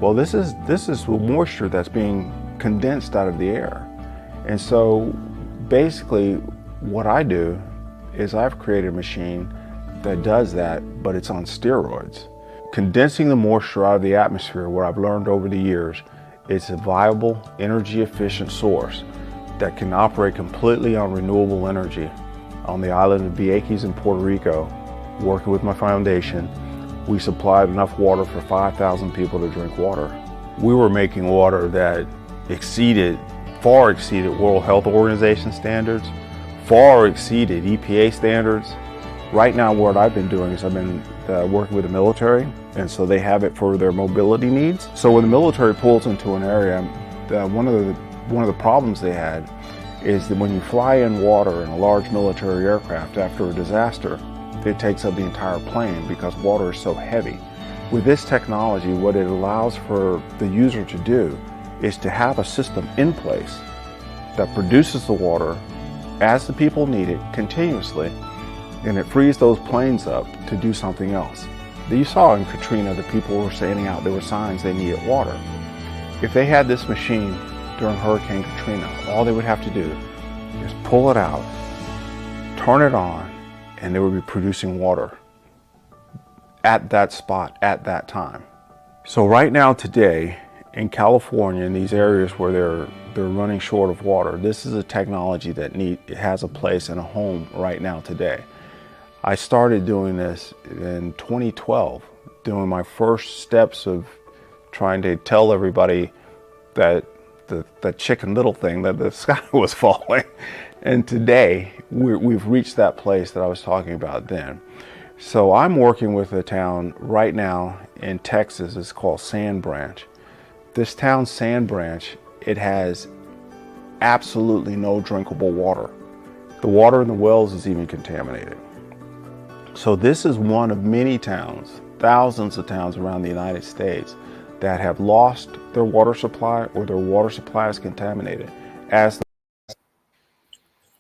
Well, this is the moisture that's being condensed out of the air. And so basically what I do is I've created a machine that does that, but it's on steroids. Condensing the moisture out of the atmosphere, what I've learned over the years, It's a viable, energy efficient source that can operate completely on renewable energy. On the island of Vieques in Puerto Rico, working with my foundation, we supplied enough water for 5,000 people to drink water. We were making water that far exceeded World Health Organization standards, far exceeded EPA standards. Right now, what I've been doing is I've been working with the military, and so they have it for their mobility needs. So when the military pulls into an area, one of the problems they had is that when you fly in water in a large military aircraft after a disaster, it takes up the entire plane because water is so heavy. With this technology, what it allows for the user to do is to have a system in place that produces the water as the people need it continuously, and it frees those planes up to do something else. You saw in Katrina that people were standing out, there were signs they needed water. If they had this machine during Hurricane Katrina, all they would have to do is pull it out, turn it on, and they would be producing water at that spot at that time. So right now today in California, in these areas where they're running short of water, this is a technology that has a place and a home right now today. I started doing this in 2012, doing my first steps of trying to tell everybody that the Chicken Little thing, that the sky was falling. And today we've reached that place that I was talking about then. So I'm working with a town right now in Texas. It's called Sand Branch. This town, Sand Branch, it has absolutely no drinkable water. The water in the wells is even contaminated. So this is one of many towns, thousands of towns around the United States that have lost their water supply or their water supply is contaminated.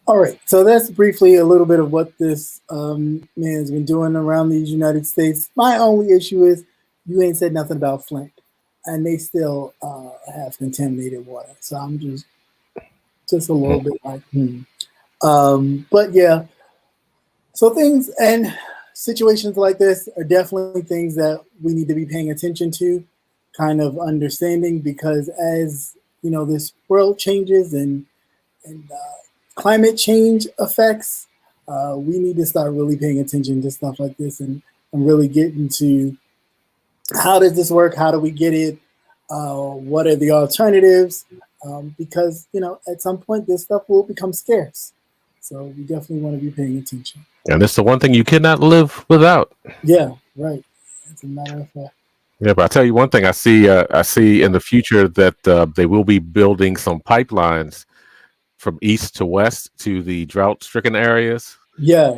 All right, so that's briefly a little bit of what this man has been doing around these United States. My only issue is you ain't said nothing about Flint, and they still have contaminated water. So I'm just a little bit like, but yeah, so things and situations like this are definitely things that we need to be paying attention to, kind of understanding, because as you know, this world changes and climate change affects, we need to start really paying attention to stuff like this and really get into how does this work? How do we get it? What are the alternatives? Because, you know, at some point this stuff will become scarce. So we definitely want to be paying attention. And it's the one thing you cannot live without. Yeah, right. As a matter of fact. Yeah, but I'll tell you one thing. I see in the future that they will be building some pipelines from east to west to the drought-stricken areas. Yeah.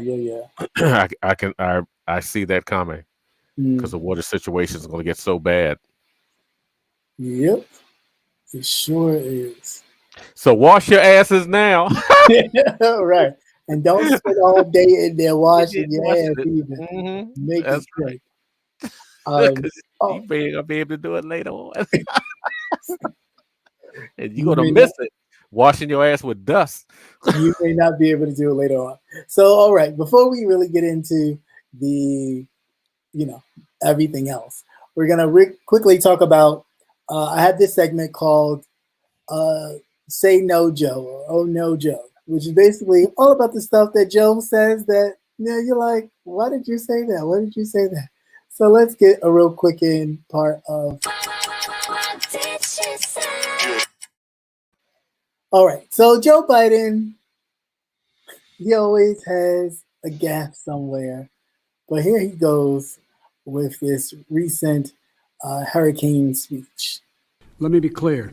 I see that coming because the water situation is going to get so bad. Yep, it sure is. So wash your asses now. Right, and don't spend all day in there washing your ass either. Mm-hmm. Make That's it straight. right. You ain't gonna be able to do it later on, and you're gonna miss it. Washing your ass with dust. You may not be able to do it later on. So, all right, before we really get into the, you know, everything else, we're gonna quickly talk about. I have this segment called "Say No, Joe" or "Oh No, Joe," which is basically all about the stuff that Joe says that, you know, you're like, why did you say that? Why did you say that? So let's get a real quick in part of. All right, so Joe Biden, he always has a gaffe somewhere, but here he goes with this recent hurricane speech. Let me be clear.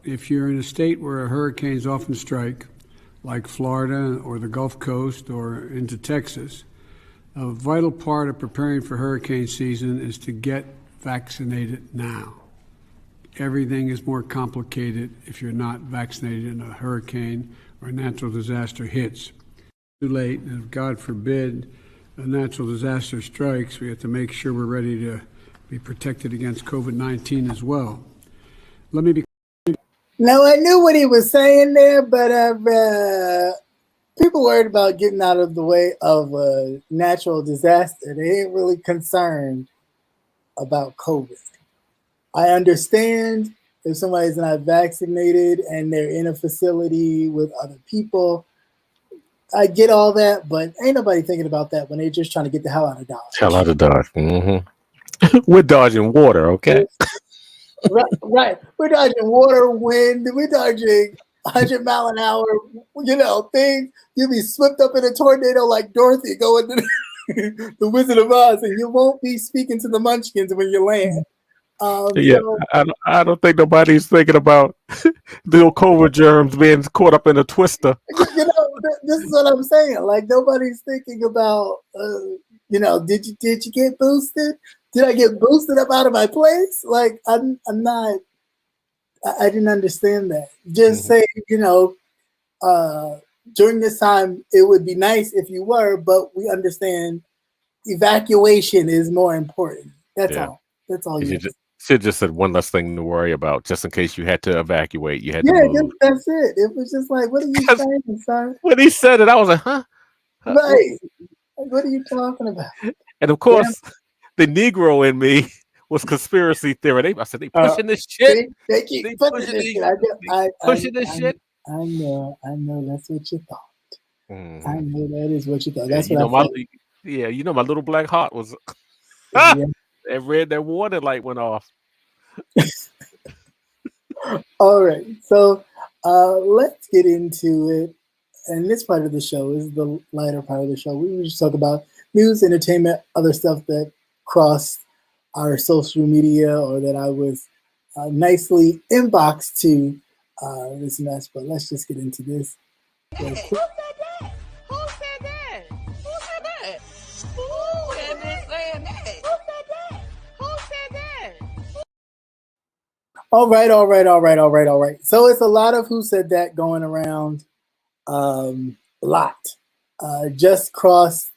If you're in a state where hurricanes often strike, like Florida or the Gulf Coast or into Texas, a vital part of preparing for hurricane season is to get vaccinated now. Everything is more complicated if you're not vaccinated and a hurricane or natural disaster hits. Too late, and if God forbid a natural disaster strikes, we have to make sure we're ready to be protected against COVID-19 as well. Let me be. Now, I knew what he was saying there, but people worried about getting out of the way of a natural disaster. They ain't really concerned about COVID. I understand if somebody's not vaccinated and they're in a facility with other people. I get all that, but ain't nobody thinking about that when they're just trying to get the hell out of Dodge. Hell out of Dodge. We're dodging water, okay? Right. We're dodging water, wind. We're dodging 100-mile an hour, things. You'll be swept up in a tornado like Dorothy going to the Wizard of Oz, and you won't be speaking to the Munchkins when you land. Yeah, So, I don't think nobody's thinking about the COVID germs being caught up in a twister. this is what I'm saying. Like, nobody's thinking about, did you get boosted? Did I get boosted up out of my place? Like, I'm not. I didn't understand that. Just say, during this time, it would be nice if you were, but we understand evacuation is more important. That's all. That's all you should just said one less thing to worry about, just in case you had to evacuate. You had to move. That's it. It was just like, what are you saying, son? When he said it, I was like, huh? Right. What are you talking about? And of course, the Negro in me was conspiracy theory. I said, they pushing this shit. They keep pushing this shit. Pushing this shit. I know. That's what you thought. Mm-hmm. I know that is what you thought. That's what I thought. My little black heart was. That red, that water light went off. All right, so let's get into it. And this part of the show is the lighter part of the show. We just talk about news, entertainment, other stuff that crossed our social media or that I was nicely inboxed to this mess. But let's just get into this. Who said that? Who said that? Who said that? Who had been saying that? Who said that? Who said that? All right. So it's a lot of who said that going around. A lot. Just crossed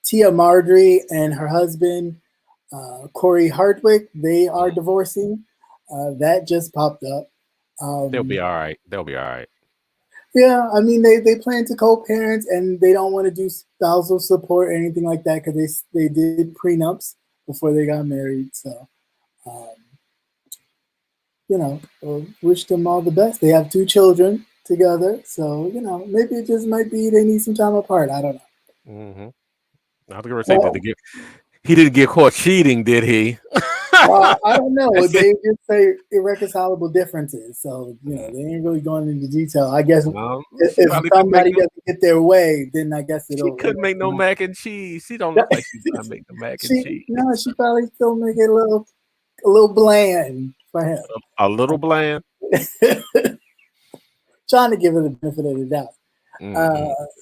Tia Marjorie and her husband, Corey Hardwick. They are divorcing. That just popped up. They'll be all right. Yeah, I mean, they plan to co-parent and they don't want to do spousal support or anything like that because they did prenups before they got married. So, wish them all the best. They have 2 children together. So, maybe it just might be they need some time apart. I don't know. Mm-hmm. I was going to say, he didn't get caught cheating, did he? I don't know. They just say irreconcilable differences. So, they ain't really going into detail. I guess if somebody doesn't get their way, then I guess it'll. She couldn't make no mac and cheese. She don't look like she's going to make the mac and cheese. No, she probably still make it a little bland for him. A little bland? Trying to give her the benefit of the doubt.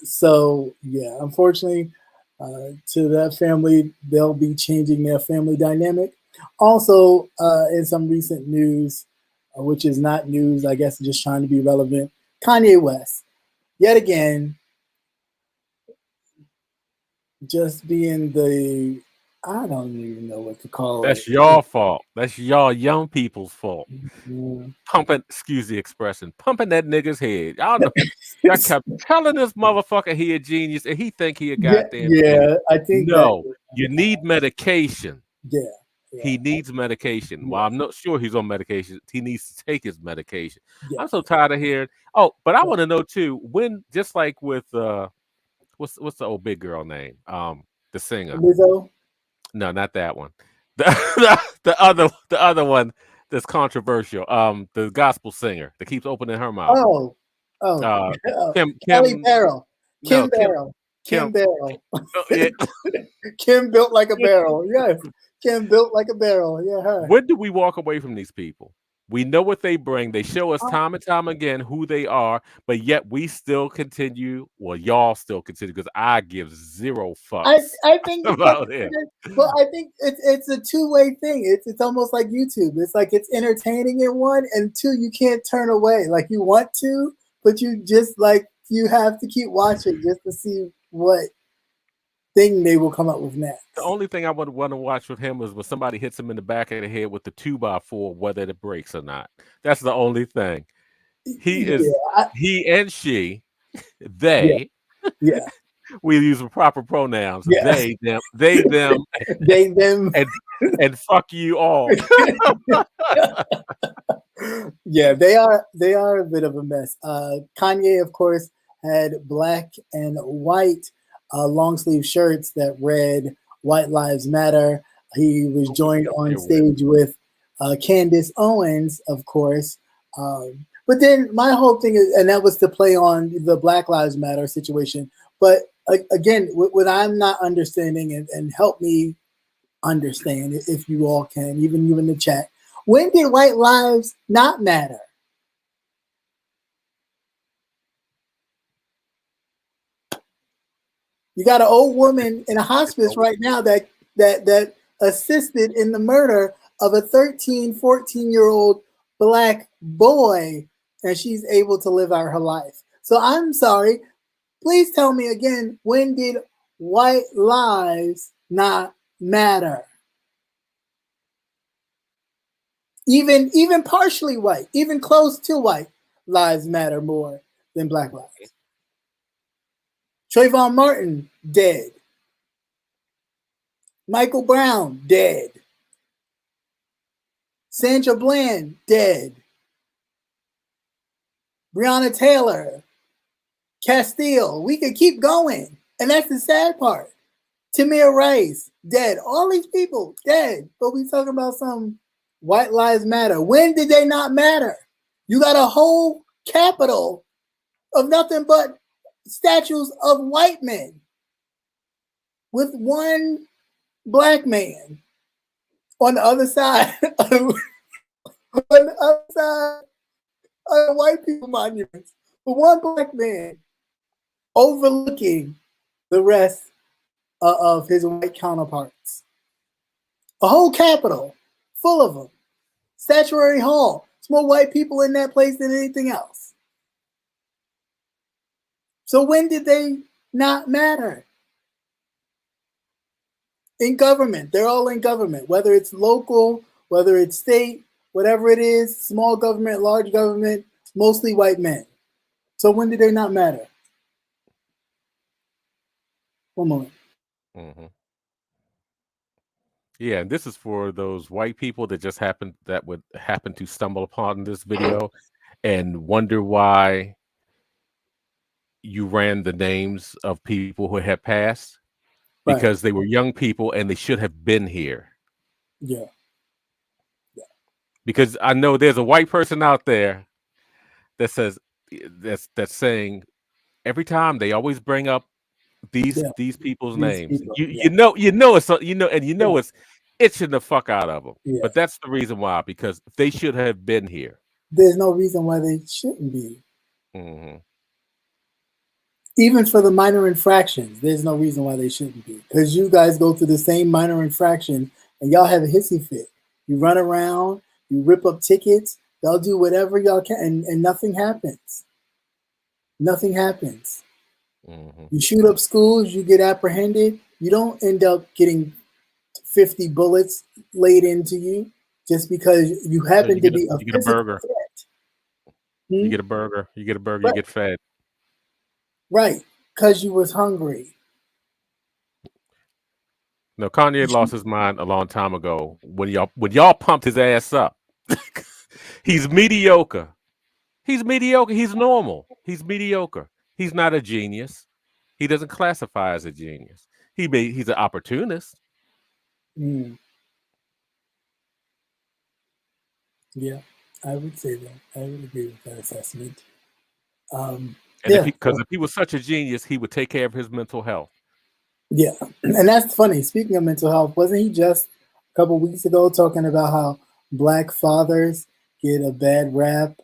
So, yeah, unfortunately, to that family, they'll be changing their family dynamic. Also, in some recent news, which is not news, I guess just trying to be relevant, Kanye West, yet again, just being I don't even know what to call it. That's your fault. That's y'all young people's fault. Yeah. Pumping, excuse the expression, pumping that nigga's head. Y'all know, I kept telling this motherfucker he a genius and he think he a goddamn genius. I think you need medication. Yeah. He needs medication. Well, I'm not sure he's on medication. He needs to take his medication. I'm so tired of hearing. Oh, but I want to know too, when, just like with what's the old big girl name? The singer. Lizzo? No, not that one. The other one that's controversial. The gospel singer that keeps opening her mouth. Kim Barrel. Kim Barrel. Yeah. Kim built like a barrel. Yes. Kim built like a barrel. Yeah. Her. When do we walk away from these people? We know what they bring. They show us time and time again who they are, but yet we still continue. Well, y'all still continue because I give zero fucks. I think about it. Well, I think it's a two-way thing. It's almost like YouTube. It's like it's entertaining in one, and two, you can't turn away. Like you want to, but you just you have to keep watching just to see what thing they will come up with next. The only thing I would want to watch with him was when somebody hits him in the back of the head with the 2x4, whether it breaks or not. That's the only thing. He and she, they. Yeah. We use the proper pronouns. Yeah. They, them, they, them, They, them. and fuck you all. Yeah, they are a bit of a mess. Kanye, of course, had black and white long sleeve shirts that read "White Lives Matter." He was joined on stage with Candace Owens, of course. But then my whole thing is, and that was to play on the Black Lives Matter situation. But again, what I'm not understanding, and help me understand if you all can, even you in the chat. When did white lives not matter? You got an old woman in a hospice right now that assisted in the murder of a 13, 14-year-old black boy, and she's able to live out her life. So I'm sorry. Please tell me again, when did white lives not matter? Even partially white, even close to white lives matter more than black lives. Trayvon Martin, dead. Michael Brown, dead. Sandra Bland, dead. Breonna Taylor, Castile. We could keep going. And that's the sad part. Tamir Rice, dead. All these people, dead. But we talking about some white lives matter. When did they not matter? You got a whole capital of nothing but statues of white men with one black man on the other side on the other side of the white people monuments, with one black man overlooking the rest of his white counterparts. A whole capital full of them. Statuary Hall. There's more white people in that place than anything else. So when did they not matter? In government. They're all in government, whether it's local, whether it's state, whatever it is, small government, large government, mostly white men. So when did they not matter? One moment. Mm-hmm. Yeah, and this is for those white people that would happen to stumble upon this video and wonder why you ran the names of people who had passed, because they were young people and they should have been here. Yeah. Because I know there's a white person out there that says that's saying every time they always bring up these people's names. People, It's itching the fuck out of them. Yeah. But that's the reason why, because they should have been here. There's no reason why they shouldn't be. Mm-hmm. Even for the minor infractions, there's no reason why they shouldn't be. Because you guys go through the same minor infraction and y'all have a hissy fit. You run around, you rip up tickets, y'all do whatever y'all can, and nothing happens. Nothing happens. Mm-hmm. You shoot up schools, you get apprehended, you don't end up getting 50 bullets laid into you just because you happen to be a physical threat. You get a burger, you get fed. Right, because you was hungry. No, Kanye lost his mind a long time ago when y'all pumped his ass up. He's mediocre. He's mediocre. He's normal. He's mediocre. He's not a genius. He doesn't classify as a genius. He's an opportunist. Mm. Yeah, I would say that. I would agree with that assessment. If he was such a genius, he would take care of his mental health. Yeah, and that's funny. Speaking of mental health, wasn't he just a couple weeks ago talking about how black fathers get a bad rap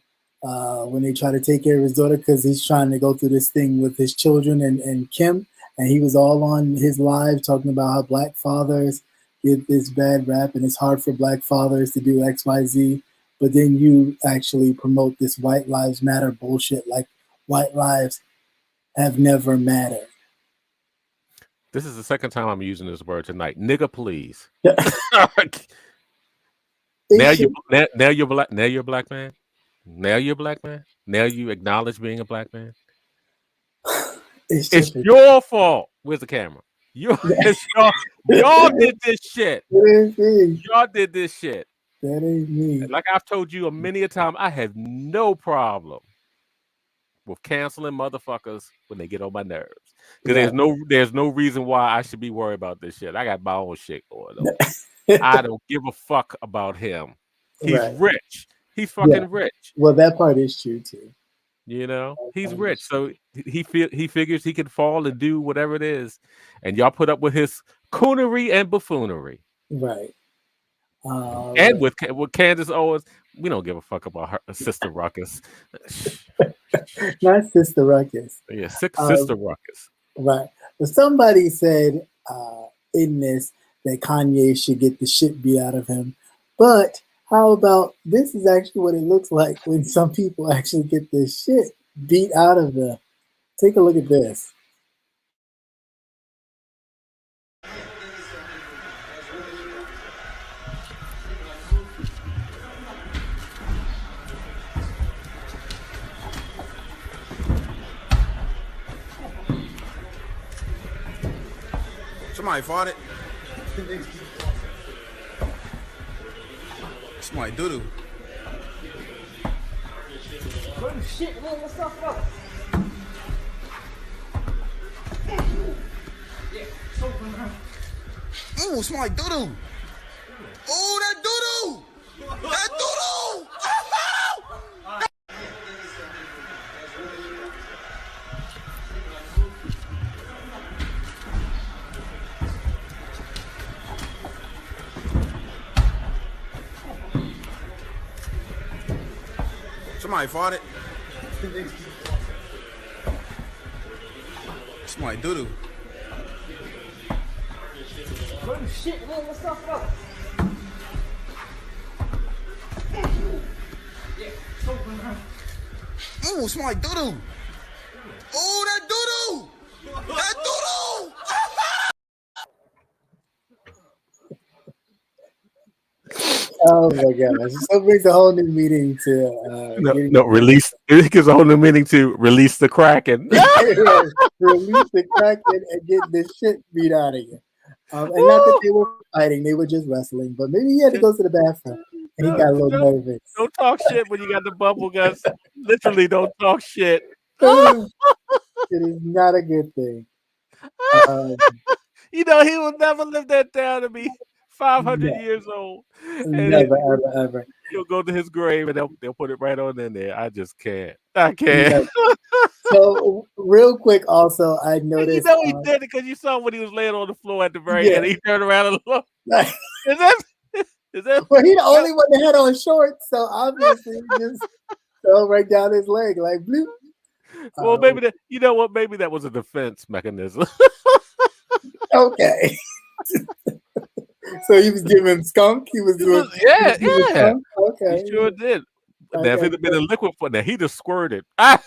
when they try to take care of his daughter because he's trying to go through this thing with his children and Kim, and he was all on his live talking about how black fathers get this bad rap and it's hard for black fathers to do X, Y, Z. But then you actually promote this white lives matter bullshit, like white lives have never mattered. This is the second time I'm using this word tonight. Nigga, please. Now you're black. Now you're a black man. Now you're a black man. Now you acknowledge being a black man. It's It's just your fault. Where's the camera? It's y'all did this shit. That ain't me. Y'all did this shit. That ain't me. And like I've told you many a time, I have no problem with canceling motherfuckers when they get on my nerves. Because there's no reason why I should be worried about this shit. I got my own shit going on. I don't give a fuck about him. He's rich. He's fucking rich. Well, that part is true too. You know, he's rich, so he figures he can fall and do whatever it is, and y'all put up with his coonery and buffoonery. Right. And with Candace Owens, we don't give a fuck about her sister Ruckus. Not Sister Ruckus. Yeah, sister Ruckus. Right. But somebody said in this that Kanye should get the shit beat out of him. But how about this is actually what it looks like when some people actually get this shit beat out of them. Take a look at this. Somebody fought it. Somebody doo-doo. Oh shit, man, what's up, bro? Ooh, somebody doo-doo. Ooh, that doo-doo. That doo-doo. Somebody fought it. Somebody doo-doo. Oh shit, man, what's up, bro? Ooh, somebody doo-doo. Ooh, that doo-doo. That doo-doo. Oh my gosh. So it brings a whole new meaning to No, release. It gives a whole new meaning to release the Kraken. release the Kraken and get this shit beat out of you. And not that they were fighting, they were just wrestling. But maybe he had to go to the bathroom and he got a little nervous. Don't talk shit when you got the bubble guts. Literally, don't talk shit. It is not a good thing. You know, he will never live that down to be 500 years old. Never, ever. He'll go to his grave and they'll put it right on in there. I just can't. I can't. Yeah. So real quick, also, I noticed. You know he did it because you saw when he was laying on the floor at the very end. He turned around and looked. Is that? Well, he the only one that had on shorts, so obviously he just fell right down his leg, like bloop. Well, maybe that. You know what? Maybe that was a defense mechanism. Okay. So he was giving skunk. He was doing. Yeah. Skunk? Okay. He sure did. Okay. Now, if it had been a liquid foot, now he'd have squirted. I'd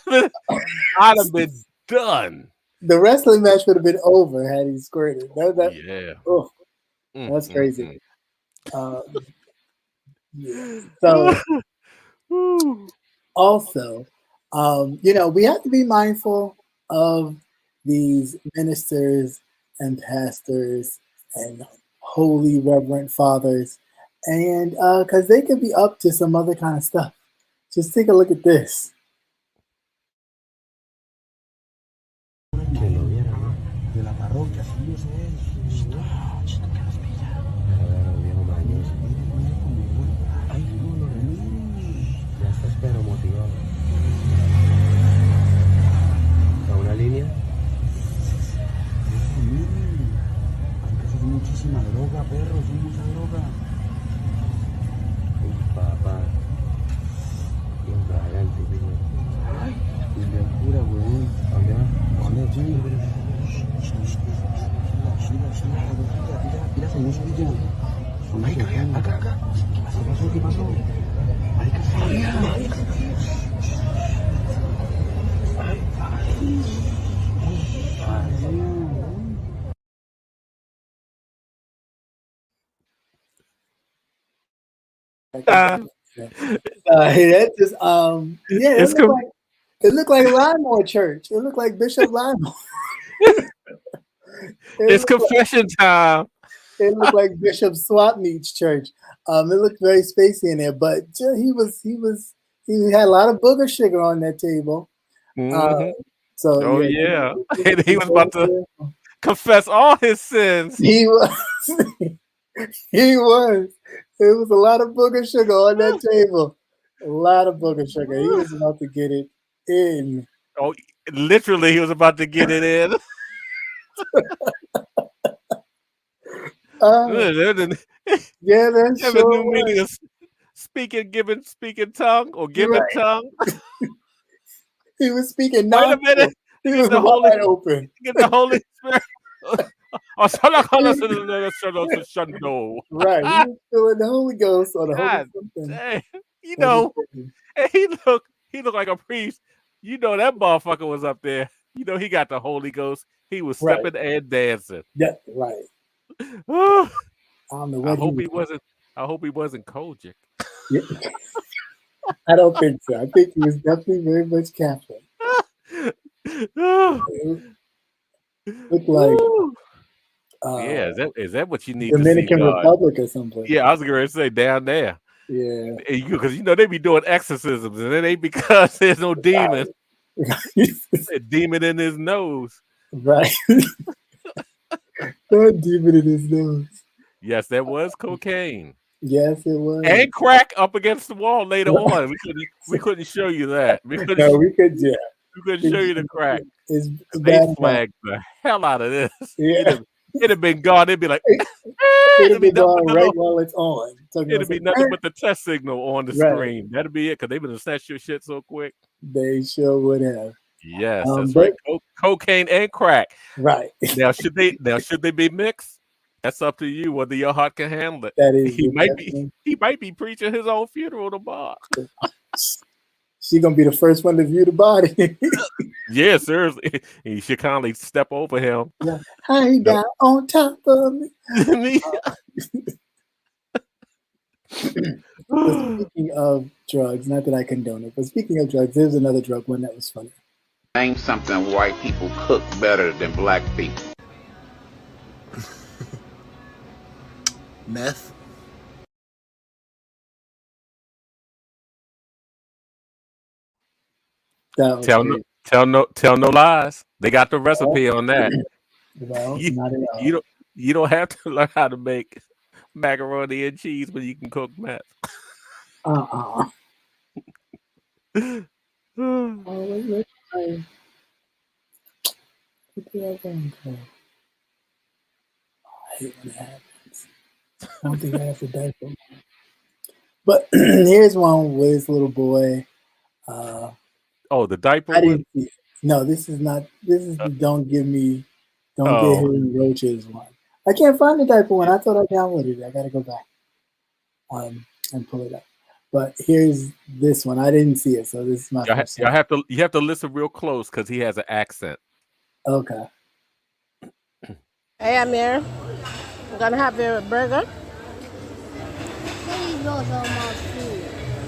have been done. The wrestling match would have been over had he squirted. Yeah. Oh, that's crazy. Yeah. So also, we have to be mindful of these ministers and pastors and holy reverend fathers, and because they could be up to some other kind of stuff. Just take a look at this. Pero motivado. ¿A una línea? Antes es muchísima droga, perro, es mucha droga. Papá. Dios valiente, tío. Y locura, weón. ¿Dónde? Mira, señor Sevilla. Marica, acá. ¿Qué pasó? That just It looked like Limor Church. It looked like Bishop Limor. It's confession time. It looked like Bishop Swapneach Church. It looked very spacey in there, but he had a lot of booger sugar on that table. So yeah. He was about to confess all his sins. He was. He was. There was a lot of booger sugar on that table. A lot of booger sugar. He was about to get it in. Oh, literally, he was about to get it in. Yeah, that's have sure a new meaning of speaking tongue or giving tongue. He was speaking. Wait a minute. He was wide open. Get the Holy Spirit. Right. He was feeling the Holy Ghost or the Holy something. Dang. You know, and he looked like a priest. You know that motherfucker was up there. You know he got the Holy Ghost. He was stepping and dancing. Yeah, right. I don't know what I hope he wasn't Kojic. Yeah. I don't think so. I think he was definitely very much Catholic. Looked like is that what you need Dominican to see, Republic or something? Yeah, I was going to say down there. Yeah, because they be doing exorcisms, and it ain't because there's no demon. A demon in his nose. Right. No demon in his nose. Yes, that was cocaine. Yes, it was. And crack up against the wall later on. We couldn't show you that. We couldn't show you the crack. They flagged the hell out of this. Yeah. It'd have been gone. It'd be like it'd be gone right while it's on. It'd be nothing but the test signal on the screen. That'd be it, because they would have snatched your shit so quick. They sure would have. Yes, that's right. Cocaine and crack. Right. Now should they be mixed? That's up to you whether your heart can handle it. That is, he might be preaching his own funeral tomorrow. She's gonna be the first one to view the body. Yeah, seriously. You should kindly step over him. Yeah. Hi, down on top of me. Speaking of drugs, not that I condone it, but speaking of drugs, there's another drug one that was funny. Name something white people cook better than black people. Meth. Tell no lies. They got the recipe on that. Well, not at all. You don't have to learn how to make macaroni and cheese when you can cook meth. Oh, wait. What did I think of? I hate when it happens. I don't think I have to diaper. But here's one with this little boy. The diaper I didn't see it. No, this is not. This is the don't get him roaches one. I can't find the diaper one. I thought I downloaded it. I got to go back and pull it up. But here's this one. I didn't see it, so this is my first time. You have to listen real close because he has an accent. Okay. Hey, Amir. I'm gonna have your burger.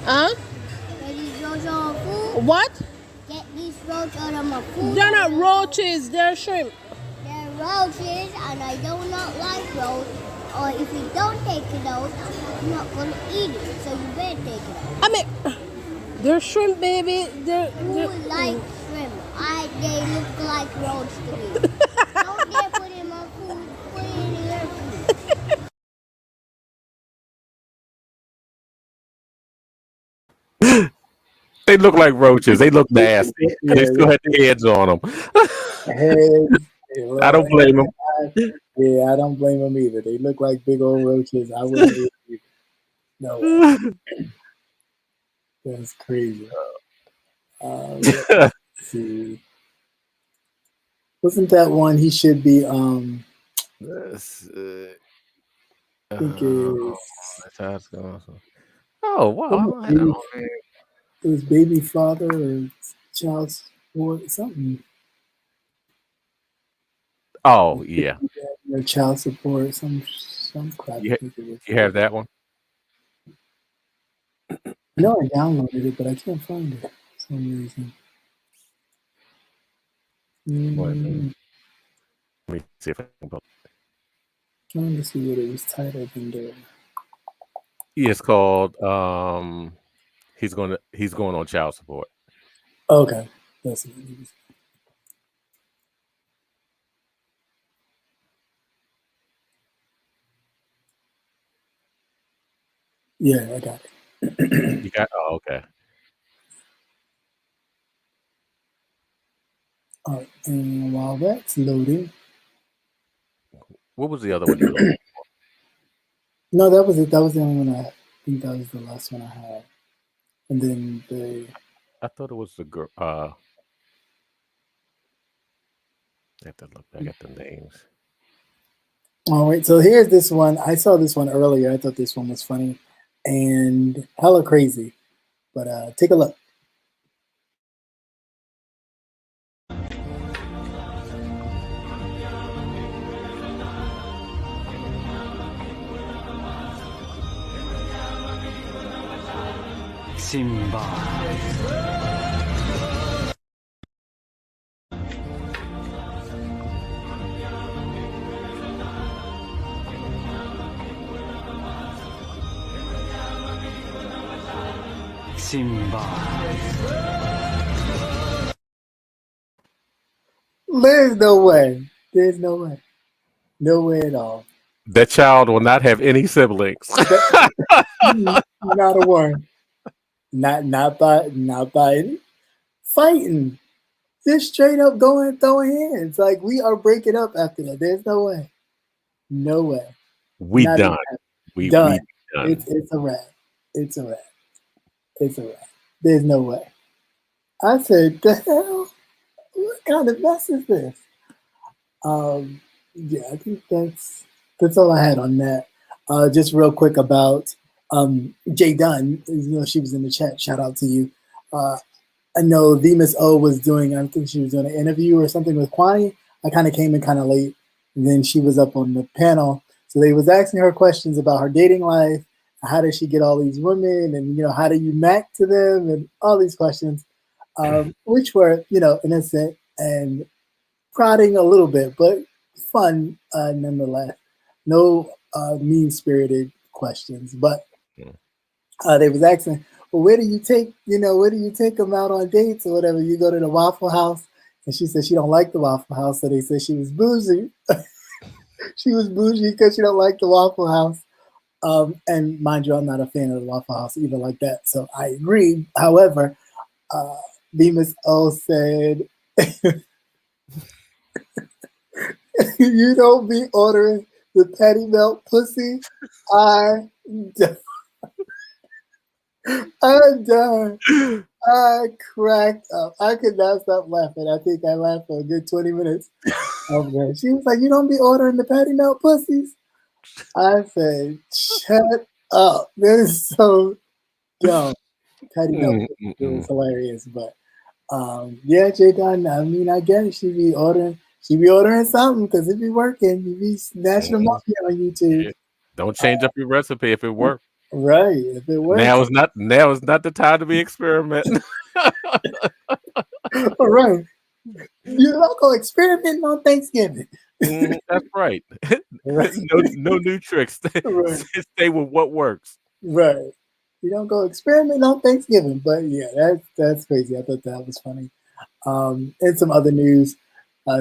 Huh? What? Get these roaches out of my food. They're not roaches, they're shrimp. They're roaches, and I do not like roaches. Or if you don't take it out, I'm not going to eat it. So you better take it out. I mean, they're shrimp, baby. Who likes shrimp? They look like roaches to me. Don't dare put it in my food. Put it in your food. They look like roaches. They look nasty. They still had the heads on them. I don't blame them. Yeah, I don't blame them either. They look like big old roaches. I wouldn't do it either. No. That's crazy. Let's see. Wasn't that one he should be I think wow. It was baby father or child support, something. Oh yeah. Or child support, some crap. You have that one? No, I downloaded it, but I can't find it for some reason. Mm, Let me see if I can pull. trying to see what it was titled in there. It's called he's going on child support. Okay, let's see. Yeah, I got it. You got okay. All right, and while that's loading, What was the other one you were looking? no, that was it. That was the only one I think that was the last one I had. And then I thought it was the girl. I have to look back at the names. all right, so here's this one. I saw this one earlier. I thought this one was funny and hella crazy. But take a look. Simba. Simba. There's no way. There's no way. No way at all. That child will not have any siblings. Not a one. Not by any fighting. Just straight up going throwing hands. Like we are breaking up after that. There's no way. No way. We Not done. even We done. done. It's a wrap. It's a wrap. It's a wrap. There's no way. I said, the hell? What kind of mess is this? Yeah, I think that's all I had on that. Just real quick about Jay Dunn. You know, she was in the chat. Shout out to you. I know Miss O was doing. I think she was doing an interview or something with Kwani. I kind of came in kind of late, and then she was up on the panel. So they was asking her questions about her dating life. How does she get all these women, and how do you match to them, and all these questions, which were innocent and prodding a little bit, but fun nonetheless. No mean-spirited questions, but they was asking, well, where do you take them out on dates or whatever? You go to the Waffle House, and she said she don't like the Waffle House, so they said she was bougie. She was bougie because she don't like the Waffle House. And mind you, I'm not a fan of the Waffle House either like that, so I agree. However, Miss O said, you don't be ordering the patty melt pussy. I'm done. I cracked up. I could not stop laughing. I think I laughed for a good 20 minutes. Okay. She was like, you don't be ordering the patty melt pussies. I said, shut up. That is so dumb. Patty melt pussies. It was hilarious. But yeah, Jay Dunn, I mean, I guess she be ordering something because it be working. You be snatching them up here on YouTube. Yeah. Don't change up your recipe if it works. Right. If it works. Now is not the time to be experimenting. All right. You're not going to experiment on Thanksgiving. That's right. No new tricks. Right. Stay with what works. Right. You don't go experiment on Thanksgiving. But yeah, that's crazy. I thought that was funny. And some other news.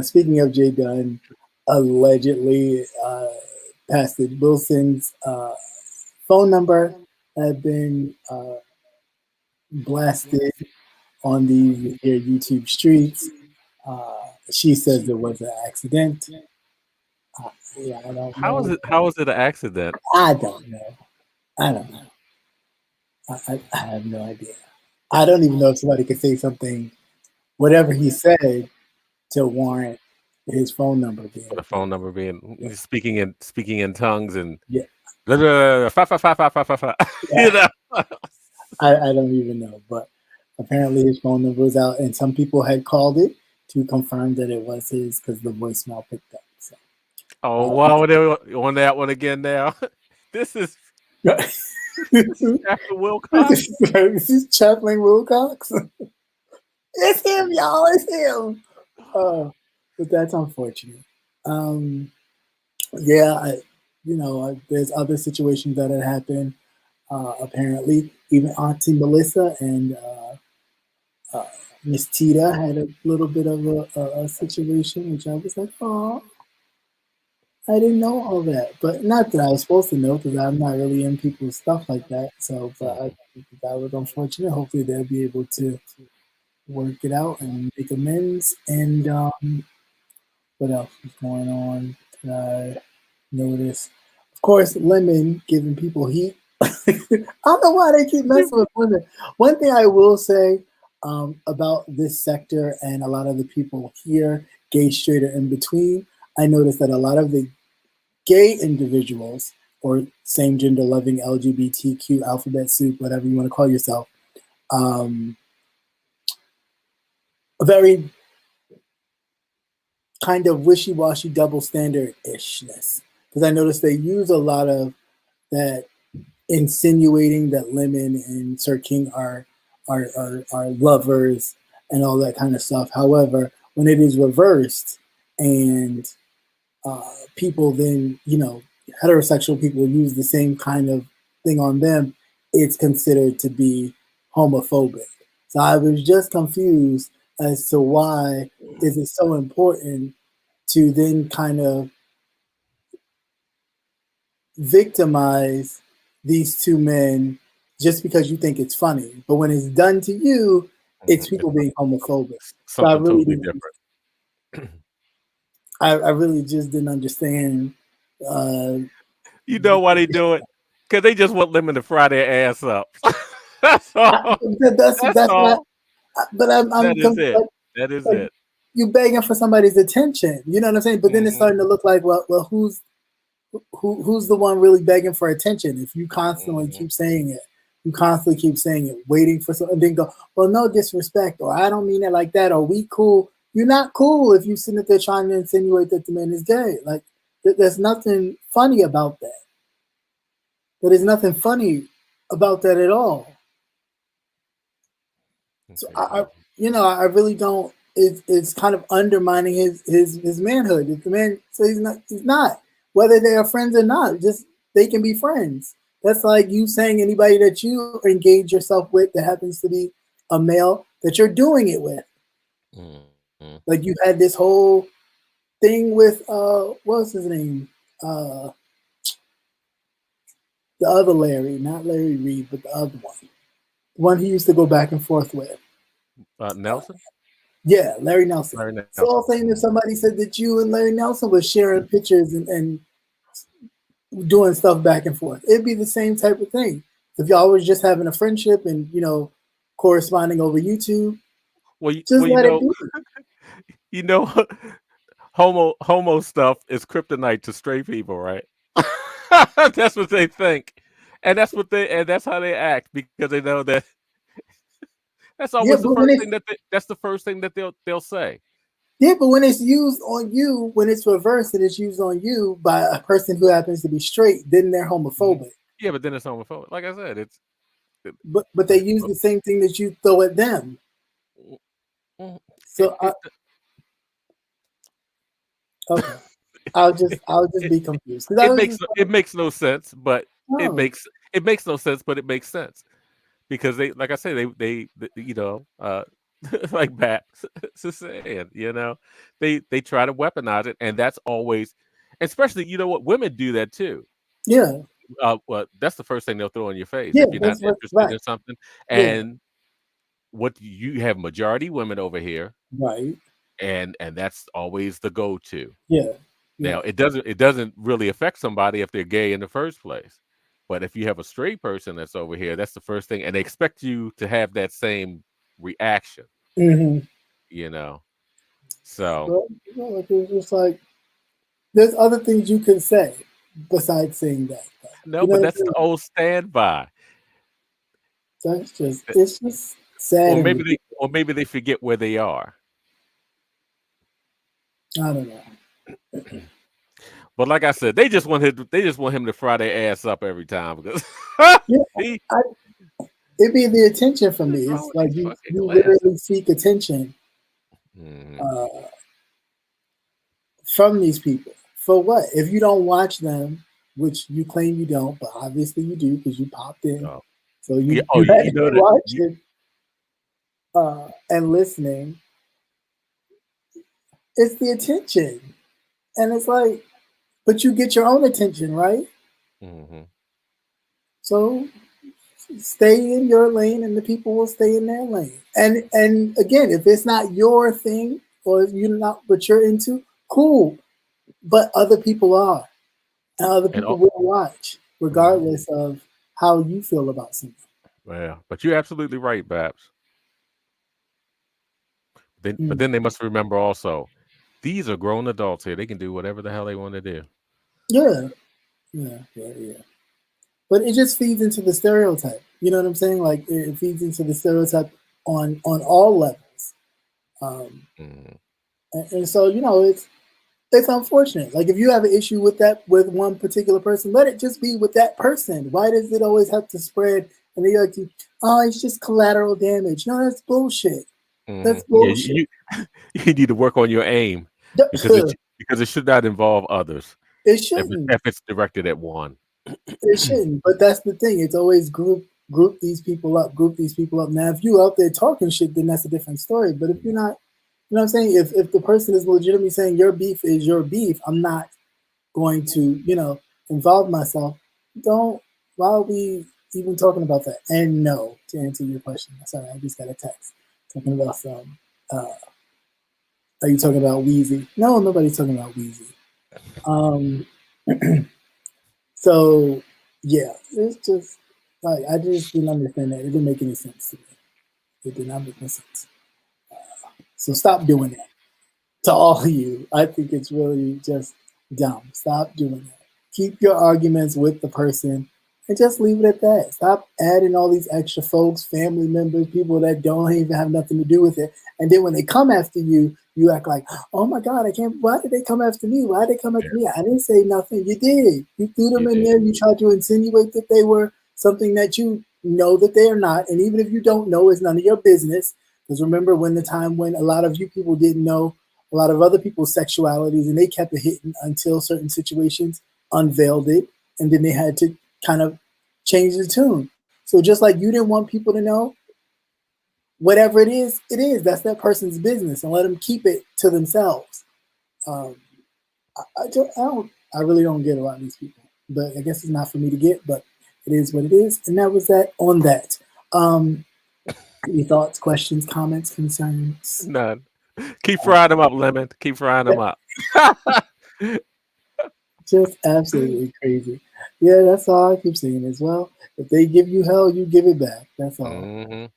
Speaking of Jay Dunn, allegedly Pastor Wilson's phone number had been blasted on the YouTube streets. She says it was an accident. Yeah, I don't know. How is it an accident? I don't know. I have no idea. I don't even know if somebody could say something, whatever he said, to warrant his phone number being. The phone number being speaking in tongues and yeah. Fa. Yeah. I don't even know, but apparently his phone number was out, and some people had called it to confirm that it was his because the voicemail picked up. So. Oh wow, they were on that one again now. This is Chaplain Wilcox. This is Chaplain Wilcox. It's him, y'all. It's him. But that's unfortunate. Yeah, there's other situations that had happened. Apparently, even Auntie Melissa and uh, Miss Tita had a little bit of a situation, which I was like, oh, I didn't know all that. But not that I was supposed to know because I'm not really in people's stuff like that. So, but I think that was unfortunate. Hopefully, they'll be able to work it out and make amends. And what else is going on? That I noticed? Of course, Lemon giving people heat. I don't know why they keep messing with women. One thing I will say about this sector and a lot of the people here, gay, straight, or in between, I noticed that a lot of the gay individuals or same gender loving LGBTQ alphabet soup, whatever you want to call yourself, a very kind of wishy-washy double standard ishness. Because I noticed they use a lot of that insinuating that Lemon and Sir King are lovers and all that kind of stuff. However, when it is reversed and people then, heterosexual people use the same kind of thing on them, it's considered to be homophobic. So I was just confused as to why is it so important to then kind of victimize these two men just because you think it's funny. But when it's done to you, it's people being homophobic. So I Something really totally didn't. different. I really just didn't understand. You know why they do it? Because they just want Lemon to fry their ass up. That's all. That's That's not. all. But I'm That is it. like, That is like it. you begging for somebody's attention. You know what I'm saying? But then it's starting to look like, well, who's the one really begging for attention? If you constantly keep saying it, waiting for something, then go, well, no disrespect, or I don't mean it like that, or we cool. You're not cool if you sitting there trying to insinuate that the man is gay. Like there's nothing funny about that. There is nothing funny about that at all. So I really don't. It's kind of undermining his manhood. If the man says he's not. Whether they are friends or not, just they can be friends. That's like you saying anybody that you engage yourself with that happens to be a male that you're doing it with. Like you had this whole thing with what's his name? The other Larry, not Larry Reed, but the other one. The one he used to go back and forth with. Nelson? Yeah, Larry Nelson. Larry Nelson. So all saying if somebody said that you and Larry Nelson was sharing pictures and doing stuff back and forth, it'd be the same type of thing. If y'all was just having a friendship and corresponding over YouTube, let it be. Homo stuff is kryptonite to straight people, right? That's what they think, and that's how they act because they know that that's always that's the first thing that they'll say. Yeah, but when it's used on you, when it's reversed and it's used on you by a person who happens to be straight, then they're homophobic. Yeah, but then it's homophobic. Like I said, but they use the same thing that you throw at them. So okay, I'll just be confused. It makes no sense, but it makes no sense, but it makes sense because they, like I say, they like Bat saying, they try to weaponize it, and that's always, especially women do that too. Yeah. Well, that's the first thing they'll throw in your face if you're not interested in something. And what you have majority women over here, right? And that's always the go-to. Yeah. Now it doesn't really affect somebody if they're gay in the first place, but if you have a straight person that's over here, that's the first thing, and they expect you to have that same reaction. So it's just like there's other things you can say besides saying that. No, but that's the old standby. It's just sad. Or maybe they forget where they are. I don't know. But like I said, they just want him to fry their ass up every time because it'd be the attention for me. It's like you literally seek attention from these people. For what? If you don't watch them, which you claim you don't, but obviously you do because you popped in. Oh. So you, Yeah, you had to know be that. watching and listening. It's the attention. And it's like, but you get your own attention, right? Mhm. So stay in your lane and the people will stay in their lane. And again, if it's not your thing or you're not what you're into, cool. But other people are. And other And people will watch, regardless of how you feel about something. yeah, but you're absolutely right, Babs. But then they must remember also, these are grown adults here. They can do whatever the hell they want to do. Yeah. But it just feeds into the stereotype. You know what I'm saying? Like it feeds into the stereotype on all levels. And so, you know, it's unfortunate. Like if you have an issue with that with one particular person, let it just be with that person. Why does it always have to spread? And they like, oh, it's just collateral damage. No, that's bullshit. That's bullshit. Yeah, you need to work on your aim because it should not involve others. It shouldn't. If it's directed at one. It shouldn't. But that's the thing. It's always group these people up, group these people up. Now, if you out there talking shit, then that's a different story. But if you're not, you know what I'm saying? If the person is legitimately saying your beef is your beef, I'm not going to, you know, involve myself. Why are we even talking about that? And no, to answer your question, sorry, I just got a text talking about some, are you talking about Wheezy? No, nobody's talking about Wheezy. So yeah, it's just like, I just didn't understand that. It didn't make any sense to me. It did not make any sense. So stop doing that. To all of you, I think it's really just dumb. Stop doing that. Keep your arguments with the person and just leave it at that. Stop adding all these extra folks, family members, people that don't even have nothing to do with it. And then when they come after you, you act like, oh my God, why did they come after me? Why did they come after me? I didn't say nothing. You did. You threw them in there. You tried to insinuate that they were something that you know that they are not. And even if you don't know, it's none of your business. Because remember when the time when a lot of you people didn't know a lot of other people's sexualities and they kept it hidden until certain situations unveiled it. And then they had to kind of change the tune. So just like you didn't want people to know, whatever it is, that's that person's business and let them keep it to themselves. I really don't get a lot of these people, but I guess it's not for me to get, but it is what it is. And that was that on that. Any thoughts, questions, comments, concerns? None. Keep frying them up, Lemon. Keep frying them up. Just absolutely crazy. Yeah, that's all I keep saying as well. If they give you hell, you give it back. That's all.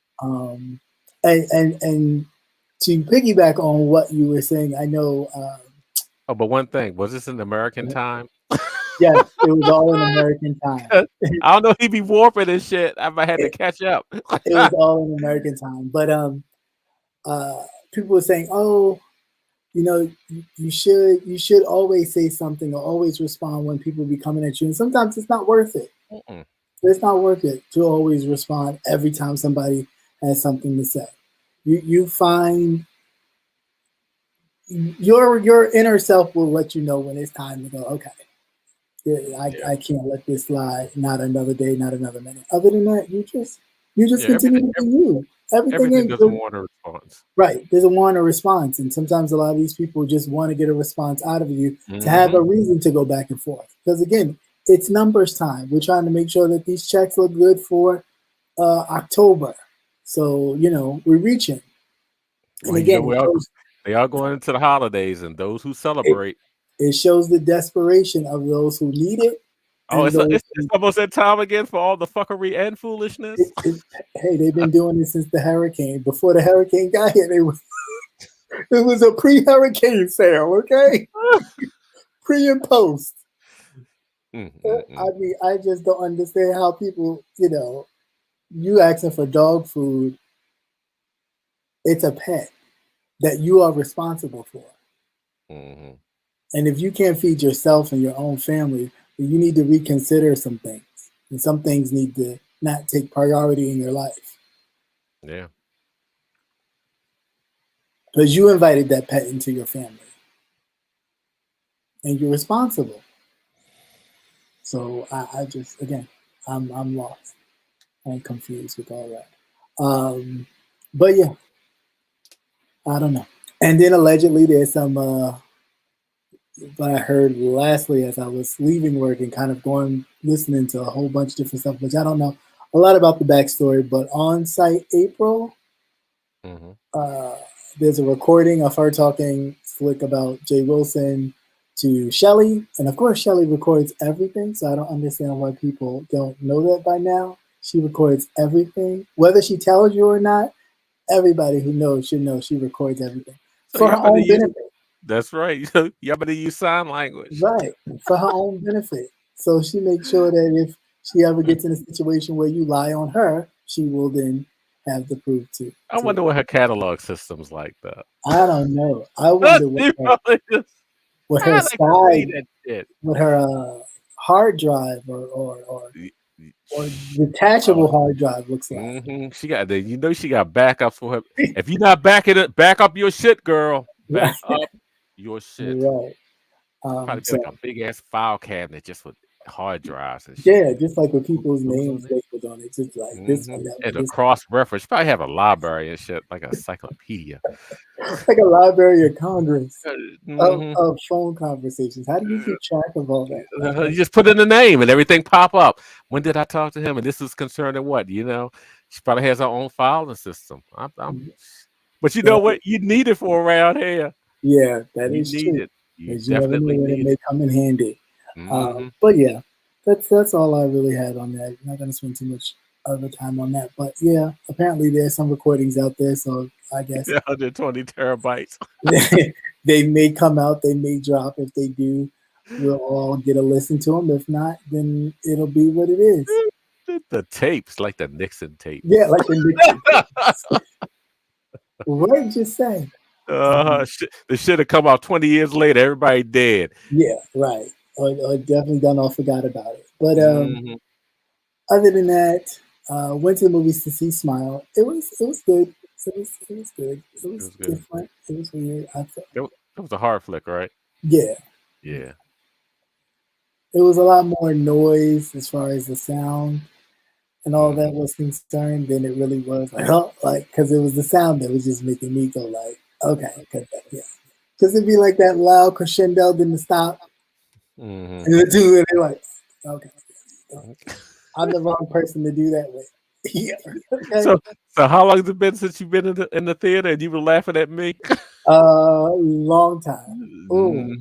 And to piggyback on what you were saying, I know. But one thing, was this in American time? Yes, it was all in American time. I don't know. He be warping and shit. I might have to catch up. It was all in American time. But people were saying, "Oh, you know, you should always say something or always respond when people be coming at you." And sometimes it's not worth it. It's not worth it to always respond every time somebody has something to say. You find your inner self will let you know when it's time to go. Okay, I can't let this slide. Not another day, not another minute. Other than that, you just continue to be you. Everything doesn't want a response. Right. Doesn't want a response. And sometimes a lot of these people just want to get a response out of you to have a reason to go back and forth. Because again, it's numbers time. We're trying to make sure that these checks look good for October. So, you know, we're reaching. And well, again, they are going into the holidays, and those who celebrate. It shows the desperation of those who need it. Oh, it's almost that time again for all the fuckery and foolishness. Hey, they've been doing this since the hurricane. Before the hurricane got here, it was a pre-hurricane sale, okay? Pre and post. I mean, I just don't understand how people, you know, you asking for dog food, it's a pet that you are responsible for. And if you can't feed yourself and your own family, then you need to reconsider some things. And some things need to not take priority in your life. Yeah. Because you invited that pet into your family. and you're responsible. So I just, again, I'm lost and confused with all that. But yeah, I don't know. And then allegedly there's some, what I heard lastly as I was leaving work and kind of listening to a whole bunch of different stuff, which I don't know a lot about the backstory, but on site April, there's a recording of her talking slick about Jay Wilson to Shelly. And of course, Shelly records everything. So I don't understand why people don't know that by now. She records everything. Whether she tells you or not, everybody who knows should know she records everything. So for her own benefit. That's right. Y'all better use sign language. Right. For her own benefit. So she makes sure that if she ever gets in a situation where you lie on her, she will then have the proof to. I wonder what her catalog system's like, though. I don't know. I wonder what her side, what her hard drive or detachable hard drive looks like. She got she got backups for her. If you're not back up your shit, girl. Back up your shit. Right. Probably So, like a big ass file cabinet just with hard drives and shit. Yeah, just like with people's names labeled on it, just like this one. That And one, a cross reference. Probably have a library and shit, like a encyclopedia. like a Library of Congress of phone conversations. How do you keep track of all that? You just put in the name and everything pop up. When did I talk to him? And this is concerning what? She probably has her own filing system. But you know what? You need it for around here. Yeah, that is true. You definitely need it. It may come in handy. But yeah, that's all I really had on that. I'm not going to spend too much other time on that. But yeah, apparently there's some recordings out there. So I guess 120 terabytes. They may come out. They may drop. If they do, we'll all get a listen to them. If not, then it'll be what it is. The tapes, like the Nixon tape. Yeah, like the Nixon tapes. What did you say? The shit have come out 20 years later. Everybody dead. Yeah, right. Or definitely done all forgot about it. But other than that, went to the movies to see Smile. It was good. It was good. It was different. It was weird. It was a horror flick, right? Yeah. Yeah. It was a lot more noise as far as the sound and all that was concerned than it really was. Because it was the sound that was just making me go like, okay, because it'd be like that loud crescendo, then the stop, and the two, and they're like, okay, I'm the wrong person to do that with. Yeah. Okay. So how long has it been since you've been in the theater and you were laughing at me? Long time. Ooh.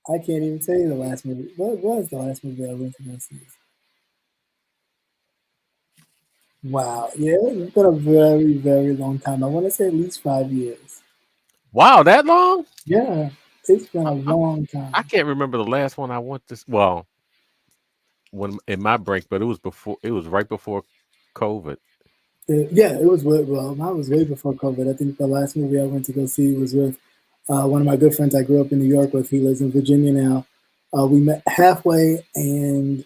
I can't even tell you the last movie. What was the last movie I went to go see? Wow. Yeah, it's been a very, very long time. I want to say at least 5 years. Wow, that long? Yeah, it's been a long time. I can't remember the last one I went to. Well, when in my break, but it was right before COVID. Yeah, it was I was way before COVID. I think the last movie I went to go see was with one of my good friends I grew up in New York with. He lives in Virginia now. We met halfway and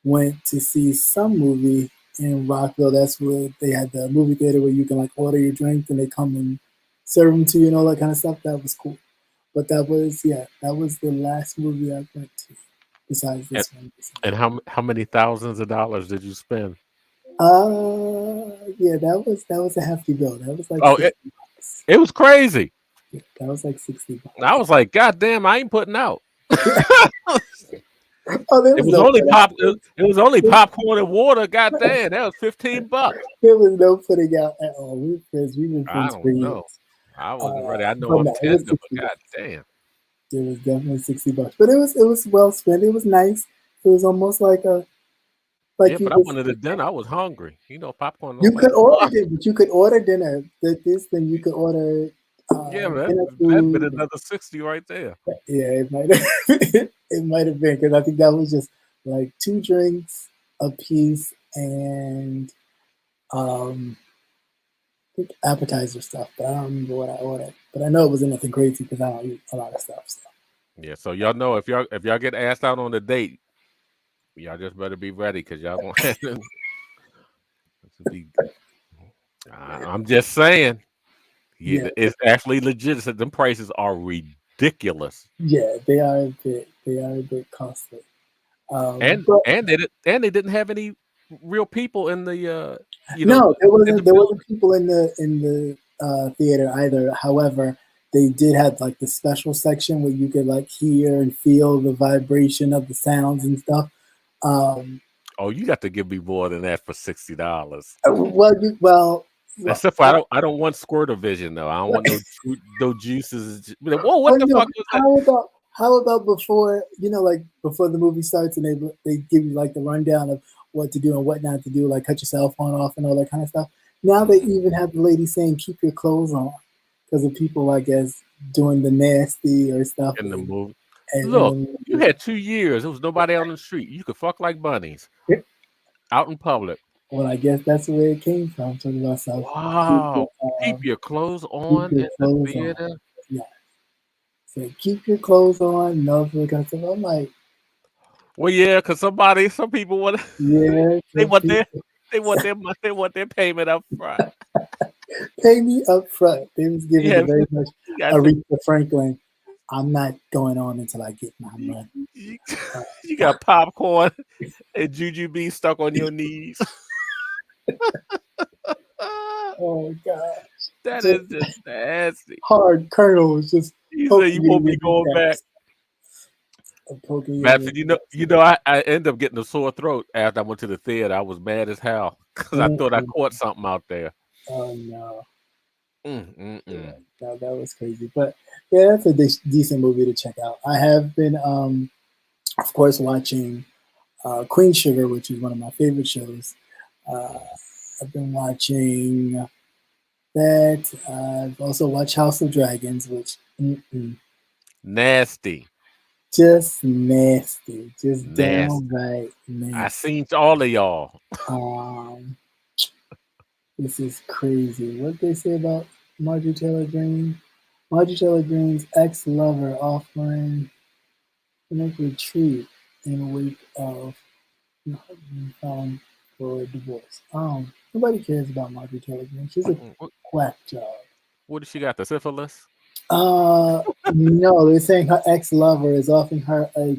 went to see some movie in Rockville. That's where they had the movie theater where you can like order your drink and they come and serve them to you and all that kind of stuff. That was cool. But that was the last movie I went to besides this one. And how many thousands of dollars did you spend? Yeah, that was a hefty bill. That was like it was crazy. Yeah, that was like $60. I was like, God damn, I ain't putting out. It was only popcorn and water. God damn, that was $15. There was no putting out at all. We were friends for years. I wasn't ready. I know I'm tender, but God damn. It was definitely $60. But it was well spent. It was nice. It was almost like a but I wanted a dinner. I was hungry. Popcorn. You could order it, but you could order dinner. This thing you could order. That'd been another 60 right there. Yeah, it might have been because I think that was just like 2 drinks a piece and I think appetizer stuff. But I don't remember what I ordered. But I know it wasn't nothing crazy because I don't eat a lot of stuff. So. Yeah, so y'all know if y'all get asked out on a date, y'all just better be ready because y'all won't have to be. I'm just saying. Yeah, it's actually legit. Them prices are ridiculous. ridiculous. Yeah, they are a bit. They are a bit costly. And But they didn't have any real people in the no, in the there building. wasn't people in the theater either. However, they did have like the special section where you could like hear and feel the vibration of the sounds and stuff. Um, Oh, you got to give me more than that for $60. well, Except for I don't want squirter vision though. I don't want no juices. Whoa, oh what the no, fuck was that? how about before like before the movie starts and they give you like the rundown of what to do and what not to do, like cut your cell phone off and all that kind of stuff. Now they even have the lady saying keep your clothes on because of people I guess doing the nasty or stuff In the movie. and Look, you had 2 years. There was nobody out on the street. You could fuck like bunnies out in public. well, I guess that's where it came from. Talking about myself. Wow. Keep your clothes on Keep your in the clothes on. theater. Yeah. So keep your clothes on. No, because I'm like, Well, yeah, because some people want yeah, they want people, they want their payment up front. pay me up front. They was giving Yeah, it very much you got to, Aretha Franklin. I'm not going on until I get my money. you got popcorn and jujube stuck on your knees. Oh God, That is just nasty. hard kernels just. You say you won't be going back. Matt, I ended up getting a sore throat after I went to the theater. I was mad as hell because I thought I caught something out there. Oh no. Yeah, that was crazy. But yeah, that's a decent movie to check out. I have been, of course, watching Queen Sugar, which is one of my favorite shows. I've been watching that. I've also watched House of Dragons, which nasty. Just nasty. Just nasty. Downright nasty. I seen all of y'all. This is crazy. What they say about Marjorie Taylor Greene? Marjorie Taylor Greene's ex-lover offering to make retreat in wake of found for a divorce. Nobody cares about Marjorie Taylor Greene. She's a quack job. What did she got? The syphilis? No, they're saying her ex-lover is offering her a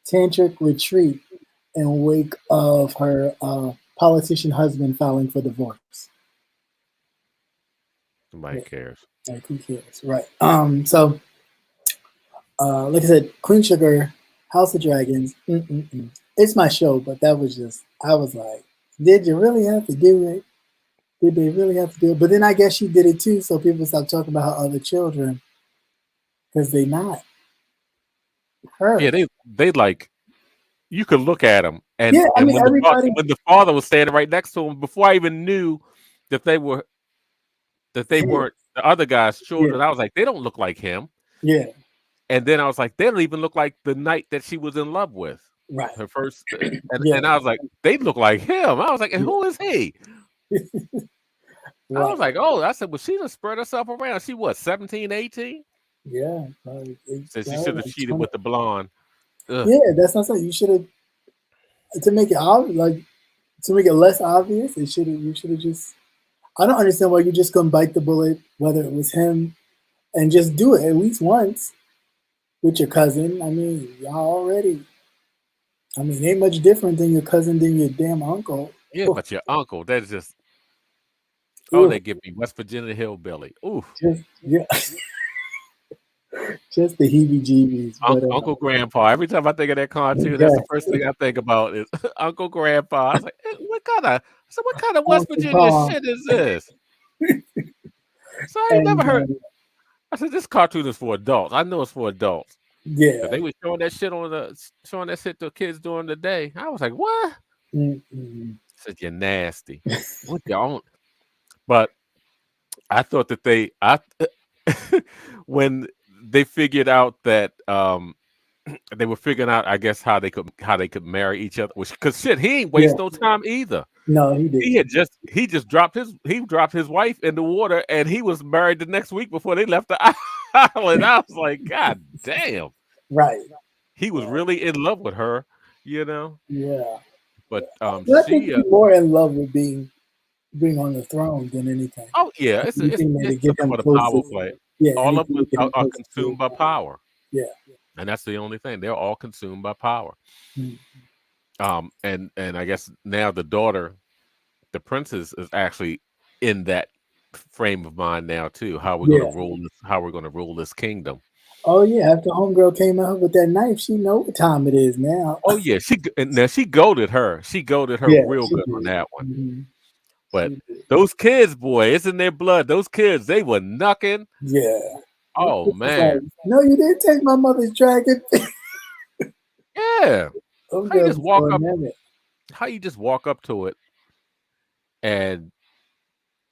tantric retreat in wake of her politician husband filing for divorce. Nobody cares. Like, who cares? Right. So, like I said, Queen Sugar, House of Dragons. It's my show, but that was just, I was like, did you really have to do it? Did they really have to do it? But then I guess she did it too, so people stop talking about her other children because they not her. Yeah, they like, you could look at them and, yeah, I mean, when the father was standing right next to him, before I even knew that they weren't the other guy's children, I was like, they don't look like him. Yeah. And then I was like, they don't even look like the knight that she was in love with. Right. Her first, and I was like, they look like him. I was like, and who is he? I was like, oh, I said, well, she just spread herself around. She what, 17, 18? Yeah. So she should have cheated with the blonde. Ugh. Yeah, that's not something you should have, to make it obvious, like to make it less obvious. You should have just. I don't understand why you just couldn't bite the bullet, whether it was him, and just do it at least once with your cousin. I mean, y'all already. I mean, ain't much different than your cousin than your damn uncle. Yeah, but your uncle, that's just. Oh, they give me West Virginia hillbilly. Oof. Just the heebie-jeebies. Uncle Grandpa. Every time I think of that cartoon, that's the first thing I think about is Uncle Grandpa. I was like, what kind of West Virginia shit is this? So I ain't never heard. I said, this cartoon is for adults. I know it's for adults. Yeah. They were showing that shit to kids during the day. I was like, what? I said, you're nasty. What y'all? But I thought that when they figured out that they were figuring out, I guess, how they could marry each other. Because shit, he ain't waste no time either. No, he didn't. He just dropped his wife in the water, and he was married the next week before they left the island. I was like, God damn. Right. He was really in love with her, you know. Yeah. But I think he's more in love with being on the throne than anything. Oh yeah, it's to give him for the power play. Yeah, all of anything them we can are impose consumed by power, Yeah. and that's the only thing. They're all consumed by power. Mm. And I guess now the daughter, the princess, is actually in that frame of mind now too. How we're going to Yeah. rule this? How we're going to rule this kingdom? Oh yeah, after homegirl came out with that knife, she know what time it is now. Oh yeah, she goaded her. She goaded her Yeah, real she good on did. that one. Mhm. But She did. those kids, boy, it's in their blood. Those kids, they were knucking. Yeah. Oh It's man, like, no, you didn't take my mother's dragon. yeah. How you Homegirl just was walk going up? at it. How you just walk up to it and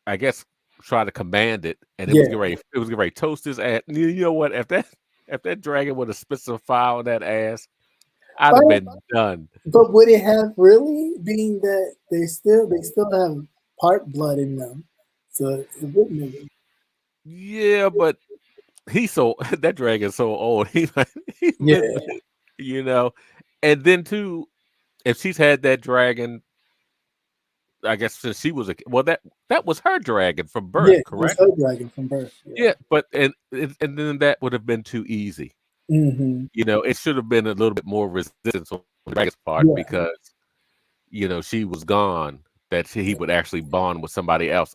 I guess try to command it, and it was Yeah. getting ready. It was getting ready to toast his ass. You know what? If that dragon would have spit some fire on that ass, I'd have But, been done. but would it have really, being that they still have part blood in them, so it wouldn't have. Yeah, but he's so that dragon's so old. He Yeah. meant, you know, and then too, if she's had that dragon, I guess since she was that was her dragon from birth, Yeah, it was correct? her dragon from birth. Yeah, but and then that would have been too easy. Mm-hmm. You know, it should have been a little bit more resistance on the dragon's part Yeah. because she was gone. That he would actually bond with somebody else.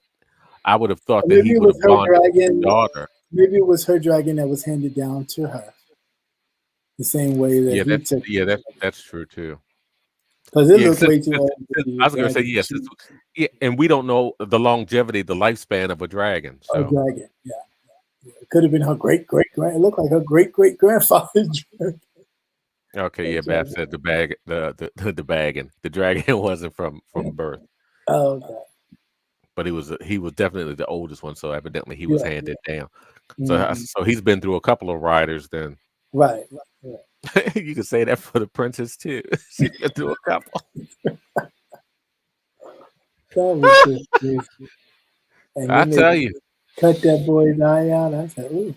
I would have thought that Maybe he it would was have her bonded with his dragon. daughter. Maybe it was her dragon that was handed down to her, the same way that Yeah, he took. that's true too. Because it Yeah, looked way too old to be I a was going to say dragon. yes. Yeah, and we don't know the longevity, the lifespan of a dragon. A So dragon, yeah. It could have been her great grand. It looked like her great grandfather's dragon. okay, yeah. Bab said the bag, the bagging, the dragon wasn't from birth, Oh, okay. but he was definitely the oldest one. So evidently he was Yeah. handed down. Mhm. So he's been through a couple of riders. Then Right. Yeah. you could say that for the princess too. She's been through a couple. That was just crazy. And I then tell they you, cut that boy's eye out. I said, ooh.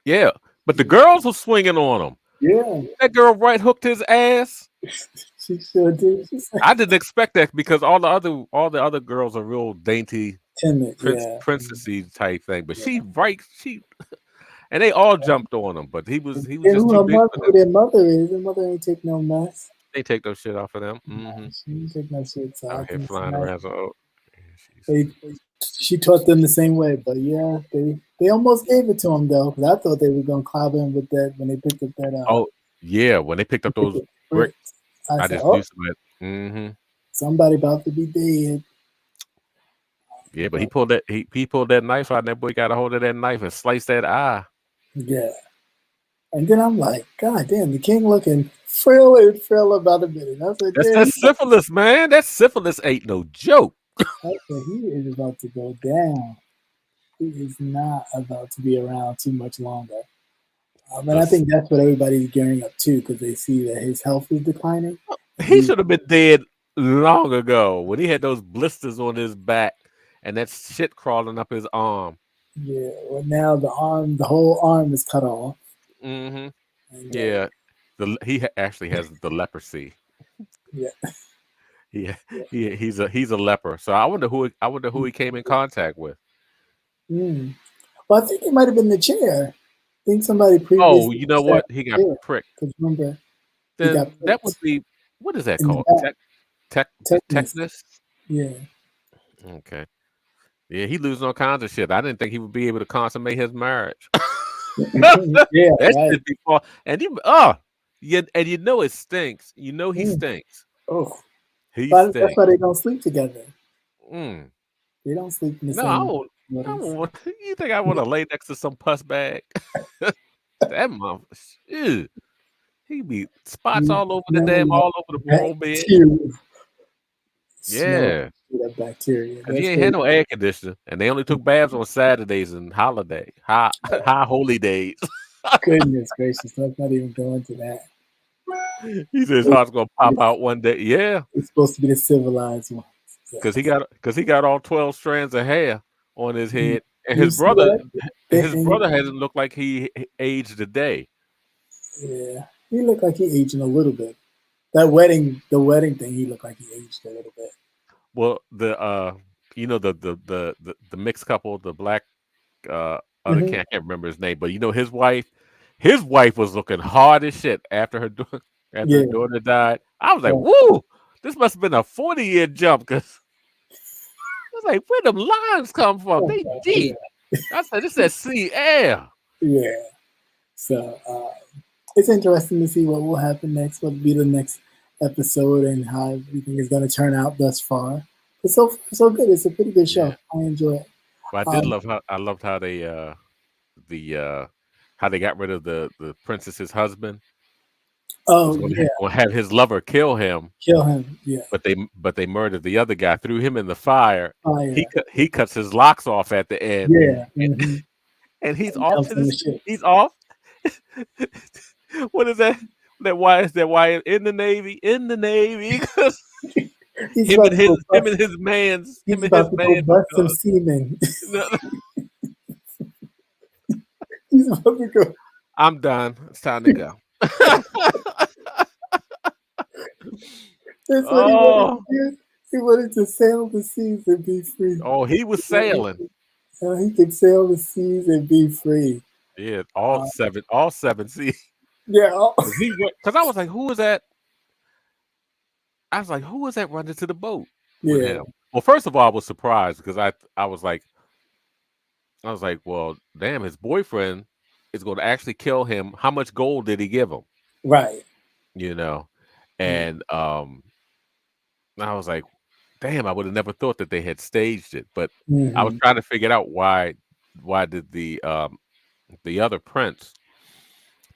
yeah. But the girls were swinging on him. Yeah. That girl right hooked his ass. She sure did. She said, I didn't expect that because all the other girls are real dainty, timid. Yeah. princessy type thing. But she and they all jumped on him. But he was And just too big for who them. their mother is. Their mother ain't take no mess. They take those shit off of them. She didn't take no shit. So I Out here can flying around. So, she taught them the same way, but yeah, they almost gave it to him though, because I thought they were gonna clob him with that when they picked up that. oh yeah, when they picked up those bricks, I said, just oh, knew somebody. somebody about to be dead. Yeah, but he pulled that knife out, and that boy got a hold of that knife and sliced that eye. Yeah, and then I'm like, God damn, the king looking frail about a minute. I said, That's syphilis, man. That syphilis ain't no joke. I said, he is about to go down. He is not about to be around too much longer. And I think that's what everybody's gearing up to because they see that his health is declining. He should have been dead long ago when he had those blisters on his back and that shit crawling up his arm. Yeah, well now the whole arm is cut off. Mm-hmm. Yeah, he actually has the leprosy. Yeah. He's a leper. So I wonder who he came in contact with. Well, I think it might have been the chair. I think somebody previously. Oh, you know what? He got pricked. Because remember, then that would be, what is that called? Tetanus? Yeah. Okay. Yeah, he losing all kinds of shit. I didn't think he would be able to consummate his marriage. Yeah, that should be far. And you know it stinks. You know he stinks. Oh, that's why they don't sleep together. Mm. They don't sleep in the same. I don't you think I want to lay next to some pus bag? That motherfucker. He be spots all over all over the ball bed. Yeah. That bacteria. He ain't had no air conditioner, and they only took baths on Saturdays and high holy days. Goodness gracious, let's not even go into that. He said his heart's gonna pop out one day. Yeah, it's supposed to be the civilized one. Because he got all 12 strands of hair on his head, and his brother hasn't looked like he aged a day. Yeah, he looked like he aged a little bit. The wedding thing, he looked like he aged a little bit. Well, the mixed couple, the black other kid, I can't remember his name, but you know his wife was looking hard as shit after her Yeah. her daughter died. I was like, Yeah. woo, this must have been a 40-year jump because I was like, where them lines come from? They deep. I said, this is sea air. Yeah. So it's interesting to see what will happen next, what will be the next episode, and how everything is going to turn out thus far. But so far, so good. It's a pretty good show. Yeah. I enjoy it. But I loved how they how they got rid of the princess's husband. Was Oh going yeah, to have his lover kill him, Yeah. but they murdered the other guy, threw him in the fire. Fire. He cuts his locks off at the end. Yeah. And he's He off jumps to in the this. ship. He's off. What is that? Why is in the Navy? In the Navy, because He's him about and to go bust- his man's He's him and about his to go man. bust some semen. No, He's about to go. I'm done. It's time to go. That's what he wanted to do. He wanted to sail the seas and be free. Oh, he was sailing. So he could sail the seas and be free. Yeah, all seven. See, Yeah. because I was like, who was that? I was like, who was that running to the boat with Yeah. him? Well, first of all, I was surprised because I was like, well, damn, his boyfriend is going to actually kill him. How much gold did he give him? Right. You know, and I was like, damn, I would have never thought that they had staged it, but I was trying to figure out why did the other prince,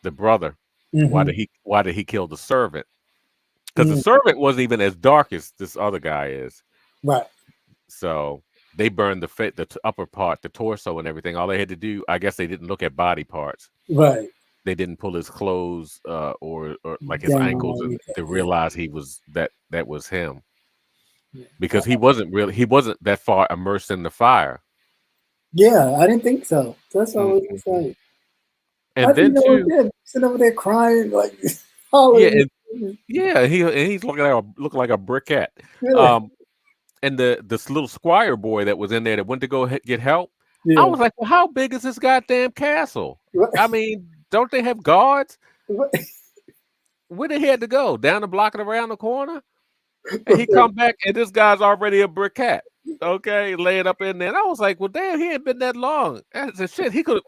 the brother, why did he kill the servant? Because the servant wasn't even as dark as this other guy is. Right. So they burned the upper part, the torso and everything. All they had to do, I guess they didn't look at body parts. Right. They didn't pull his clothes or like his ankles to realize that was him. Because he wasn't that far immersed in the fire. Yeah, I didn't think so. That's what I was excited. And then too, sitting over there crying like hollering. He's looking like a briquette. Really? And this little squire boy that was in there that went to go get help. Yeah. I was like, well, how big is this goddamn castle? Right. I mean, don't they have guards? Right. Where they had to go? Down the block and around the corner? And he come back and this guy's already a briquette. Okay, laying up in there. And I was like, well, damn, he ain't been that long. I said, shit, he could have,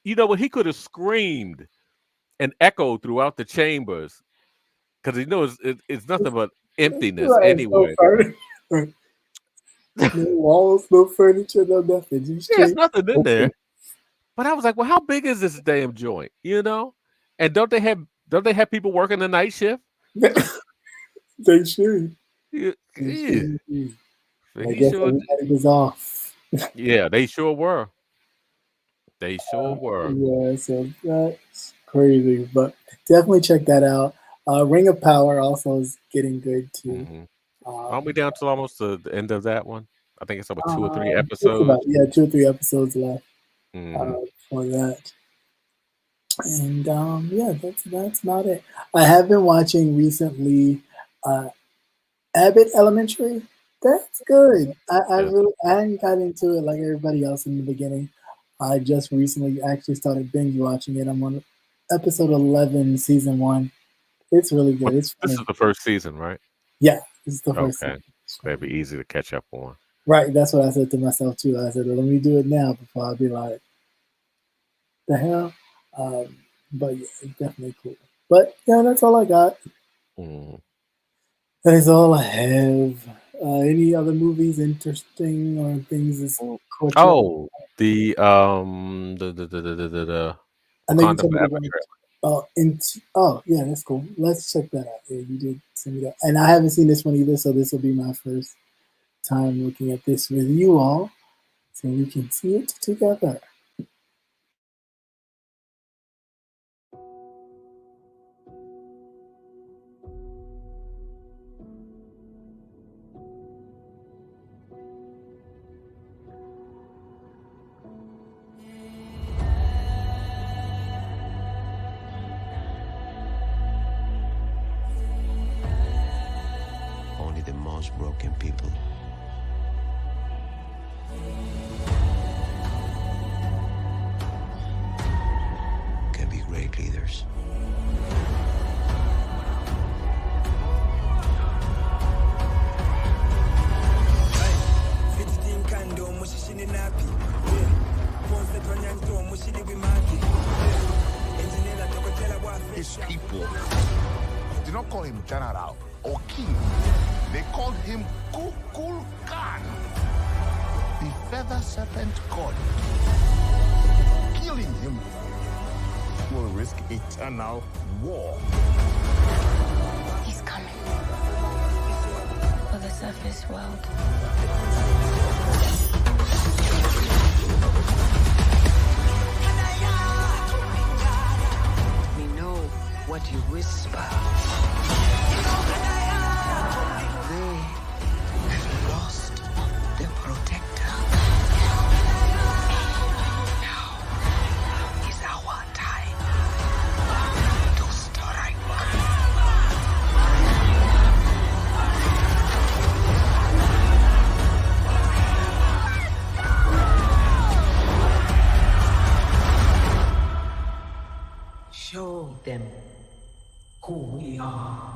you know what, he could have screamed and echoed throughout the chambers. Because he knows it's nothing but emptiness anyway. No walls, no furniture, no nothing. There's nothing in there. But I was like, well, how big is this damn joint? You know? And don't they have people working the night shift? They should. Yeah. I guess everybody was off. Yeah, they sure were. They sure were. Yeah, so that's crazy. But definitely check that out. Ring of Power also is getting good too. Aren't we down to almost the end of that one? I think it's about 2 or 3 episodes. 2 or 3 episodes left for that. And that's about it. I have been watching recently Abbott Elementary. That's good. I hadn't got into it like everybody else in the beginning. I just recently actually started binge watching it. I'm on episode 11, season 1. It's really good. It's funny. This is the first season, right? Yeah, this is the first season. Okay, that'd be easy to catch up on. Right, that's what I said to myself too. I said, well, let me do it now before I'll be like, the hell? But yeah, it's definitely cool. But yeah, that's all I got. That is all I have. Any other movies interesting or things? The I know you told me yeah, that's cool. Let's check that out. Yeah, you did send me that, and I haven't seen this one either, so this will be my first time looking at this with you all, so we can see it together. Only the most broken people They don't call him general or king. They called him Kukulkan, the feather serpent god. Killing him will risk eternal war. He's coming for the surface world. We know what you whisper. They have lost their protector. Now is our time to strike. Show them who we are.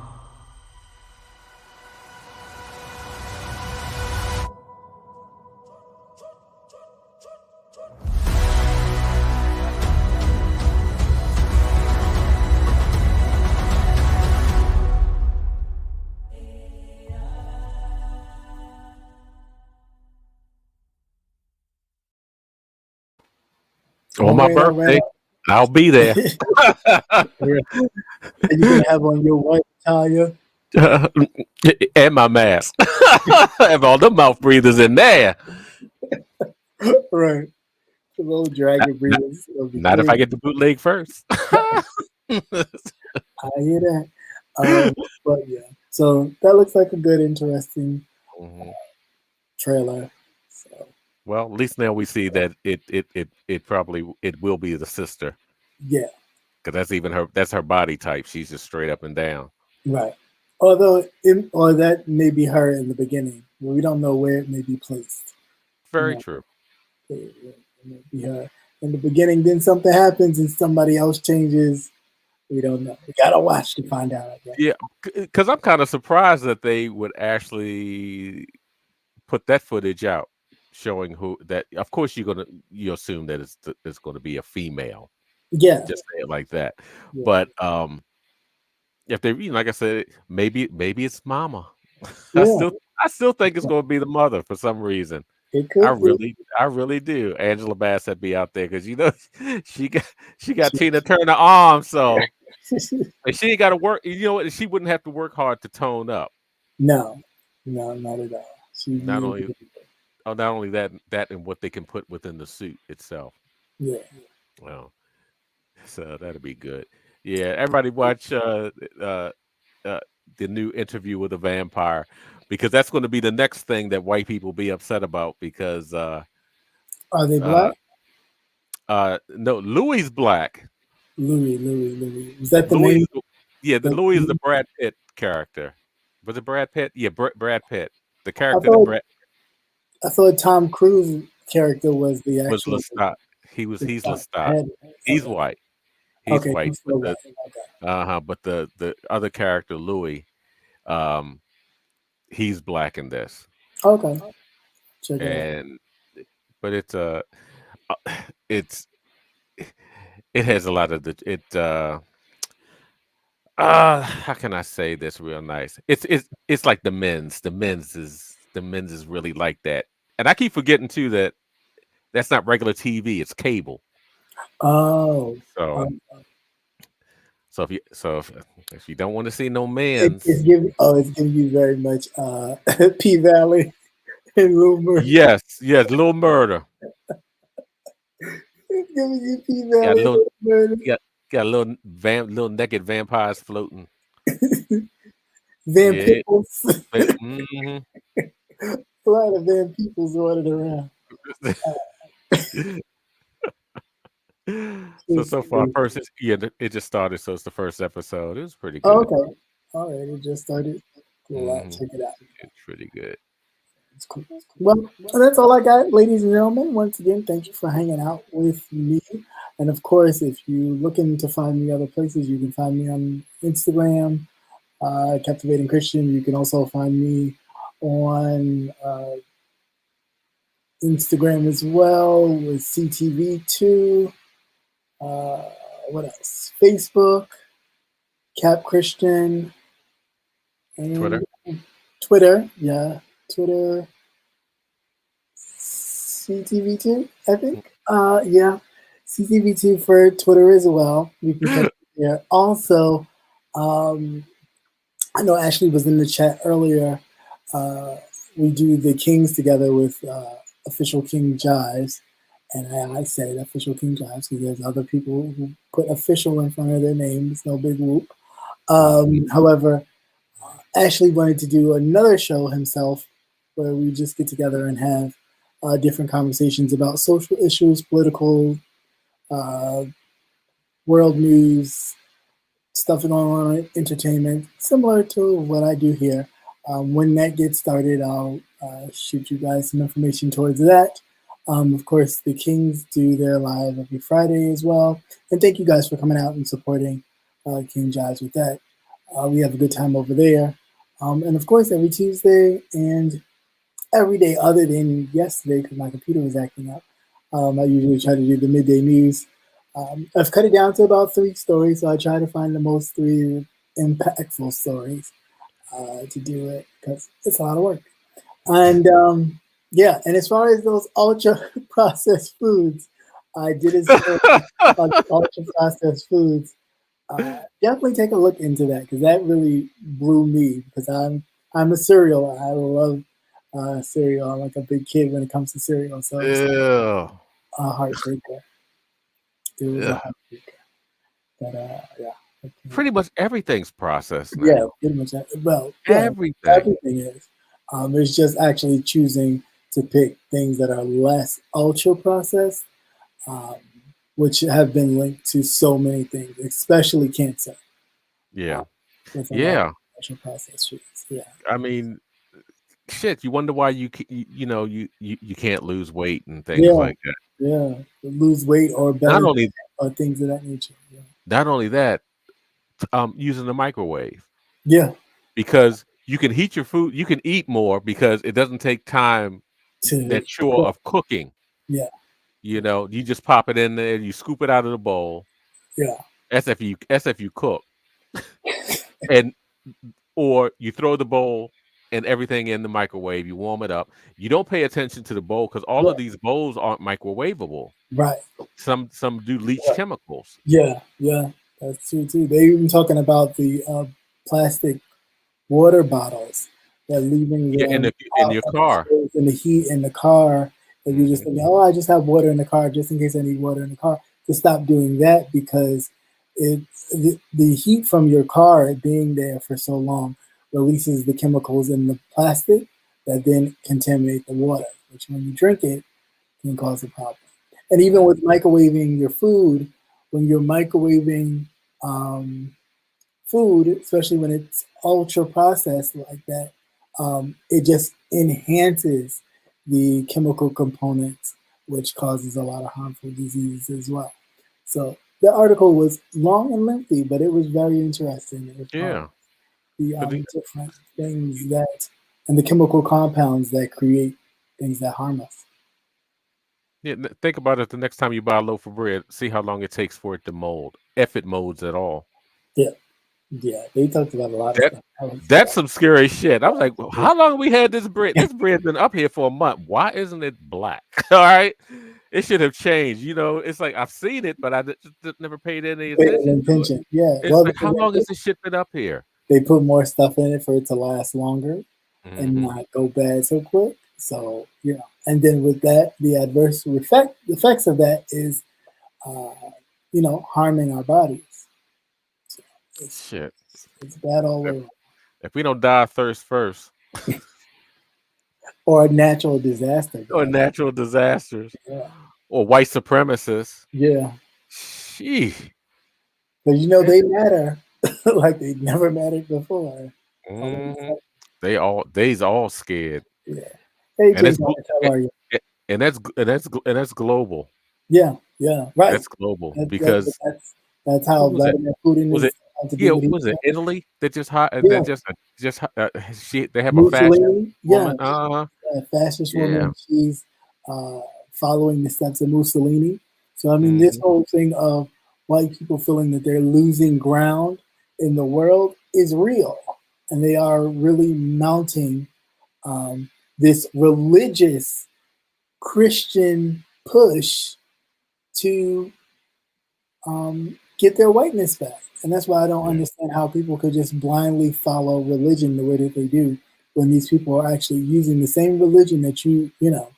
On my birthday, I'll be there. And you're gonna have on your white attire. And my mask. Have all the mouth breathers in there. Right. The little dragon breathers. Not if I get the bootleg first. I hear that. But yeah. So that looks like a good, interesting trailer. So Well, at least now we see that it probably will be the sister. yeah. Because that's her body type. She's just straight up and down. Right. Although, or that may be her in the beginning. We don't know where it may be placed. Very true. It may be her in the beginning. Then something happens and somebody else changes. We don't know. We gotta watch to find out. I guess. Yeah, because I'm kind of surprised that they would actually put that footage out, showing who that. Of course, you assume that it's going to be a female. Yeah. Just say it like that. Yeah. But if they, like I said, maybe it's Mama. Yeah. I still think it's going to be the mother for some reason. It could I really do. Angela Bassett be out there because she got Tina Turner arms, so and she ain't got to work. You know what? She wouldn't have to work hard to tone up. No, not at all. Not only that and what they can put within the suit itself. Yeah. Well, so that'll be good. Yeah, everybody watch the new Interview with a Vampire, because that's going to be the next thing that white people be upset about, because are they black? No, Louis black. Louis. Is that the name? Yeah, Louis is the Brad Pitt character. Was it Brad Pitt? Yeah, Brad Pitt. The character I thought Tom Cruise character was the actual. Was Lestat. He's Lestat. He's white. He's okay, white. he's still white. Okay. But the other character, Louis, he's black in this. Okay. Check it out. But it has a lot of how can I say this real nice? It's like the men's. The men's is really like that. And I keep forgetting too that that's not regular TV, it's cable. Oh. So if you don't want to see no men's, it's giving you very much P Valley and Little Murder. Yes, Little Murder. It's giving you P Valley and Little Murder. Got little naked vampires floating. Van Peoples. Mm-hmm. A lot of Van Peoples running around. So far, first, it just started, so it's the first episode. It was pretty good. Oh, okay, all right, it just started. Cool. Check it out. It's pretty good. It's cool. Well, that's all I got, ladies and gentlemen. Once again, thank you for hanging out with me. And of course, if you're looking to find me other places, you can find me on Instagram, Captivating Christian. You can also find me on Instagram as well with CTV2. What else? Facebook, Cap Christian, and Twitter. Twitter, yeah, Twitter, CTV2, I think. Yeah, CTV2 for Twitter as well. You can catch it there. Also, I know Ashley was in the chat earlier. We do the Kings together with Official King Jives. And I said Official King Jives because there's other people who put official in front of their names. No big whoop. However, Ashley wanted to do another show himself where we just get together and have different conversations about social issues, political, world news, stuff going on in entertainment, similar to what I do here. When that gets started, I'll shoot you guys some information towards that. Of course, the Kings do their live every Friday as well. And thank you guys for coming out and supporting King Jives with that. We have a good time over there. And of course, every Tuesday and every day other than yesterday, because my computer was acting up, I usually try to do the midday news. I've cut it down to about 3 stories, so I try to find the most 3 impactful stories to do it, because it's a lot of work. And yeah, and as far as those ultra processed foods, I did a story on ultra processed foods. Definitely take a look into that, because that really blew me, because I'm a cereal. I love cereal. I'm like a big kid when it comes to cereal, so it's a heartbreaker. It was a heartbreaker. But yeah. Pretty much everything's processed now. Yeah, pretty much. Well, yeah, everything is. It's just actually choosing to pick things that are less ultra processed, which have been linked to so many things, especially cancer. Yeah. Yeah. Ultra processed foods. Yeah. I mean, shit. You wonder why you can't lose weight and things like that. Yeah, lose weight or better, or things of that nature. Yeah. Not only that, using the microwave. Yeah. Because you can heat your food, you can eat more because it doesn't take time that chore of cooking. Yeah. You know, you just pop it in there, you scoop it out of the bowl. Yeah. As if you cook. Or you throw the bowl and everything in the microwave, you warm it up. You don't pay attention to the bowl because all of these bowls aren't microwavable. Right. Some do leach chemicals. Yeah, that's true too. They're even talking about the plastic water bottles that leaving them in your car, in the heat in the car. And you just think, oh, I just have water in the car just in case I need water in the car. To stop doing that, because the heat from your car being there for so long releases the chemicals in the plastic that then contaminate the water, which when you drink it can cause a problem. And even with microwaving your food, when you're microwaving food, especially when it's ultra processed like that, it just enhances the chemical components, which causes a lot of harmful diseases as well. So the article was long and lengthy, but it was very interesting. It was the different things that, and the chemical compounds that create things that harm us. Yeah, think about it. The next time you buy a loaf of bread, see how long it takes for it to mold, if it molds at all. Yeah, they talked about a lot of stuff. That's some scary shit. I was like, well, how long have we had this bread? This bread's been up here for a month. Why isn't it black? All right, it should have changed. You know, it's like I've seen it, but I just never paid any attention. Yeah, it's like, how long has this shit been up here? They put more stuff in it for it to last longer and not go bad so quick. So and then with that, the adverse effects of that is, harming our bodies. Shit. It's bad all over. If we don't die of thirst first. Or a natural disaster. Or natural disasters. Yeah. Or white supremacists. Yeah. Sheesh. But they matter like they never mattered before. They's all scared. Yeah. Hey, James, how are you? And that's global. Yeah, right. That's global because that's how Vladimir Putin was it. Yeah, was it Italy that just they have Mussolini, a fascist woman? Fascist woman. She's following the steps of Mussolini. So I mean, this whole thing of white people feeling that they're losing ground in the world is real, and they are really mounting this religious Christian push to get their whiteness back. And that's why I don't understand how people could just blindly follow religion the way that they do when these people are actually using the same religion that you know,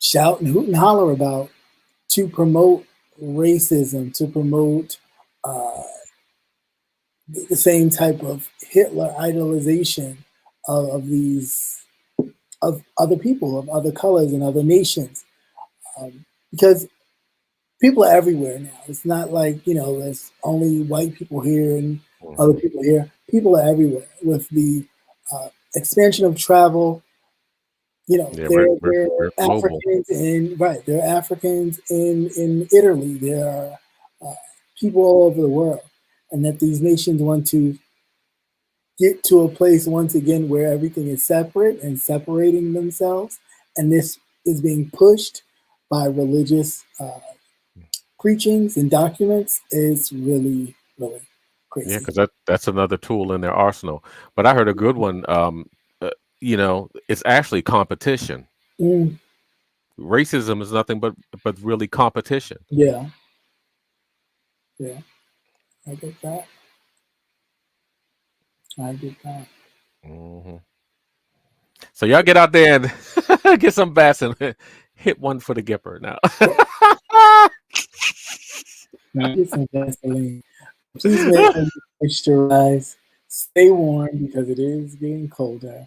shout and hoot and holler about to promote racism, to promote the same type of Hitler idolization of these of other people, of other colors and other nations, because people are everywhere now. It's not like, you know, there's only white people here and other people here. People are everywhere. With the expansion of travel, you know, Yeah, there we're are global. Africans there are Africans in Italy. There are people all over the world, and that these nations want to get to a place once again where everything is separate and separating themselves, and this is being pushed by religious preachings and documents. Is really, really Yeah, crazy. because that's another tool in their arsenal. But I heard a good one. You know, it's actually competition. Mm, Racism is nothing but really competition. yeah, yeah, I get that. I get that. hmm So y'all get out there and get some bats and hit one for the Gipper now. Get some Vaseline. Please make sure you moisturize. Stay warm because it is getting colder.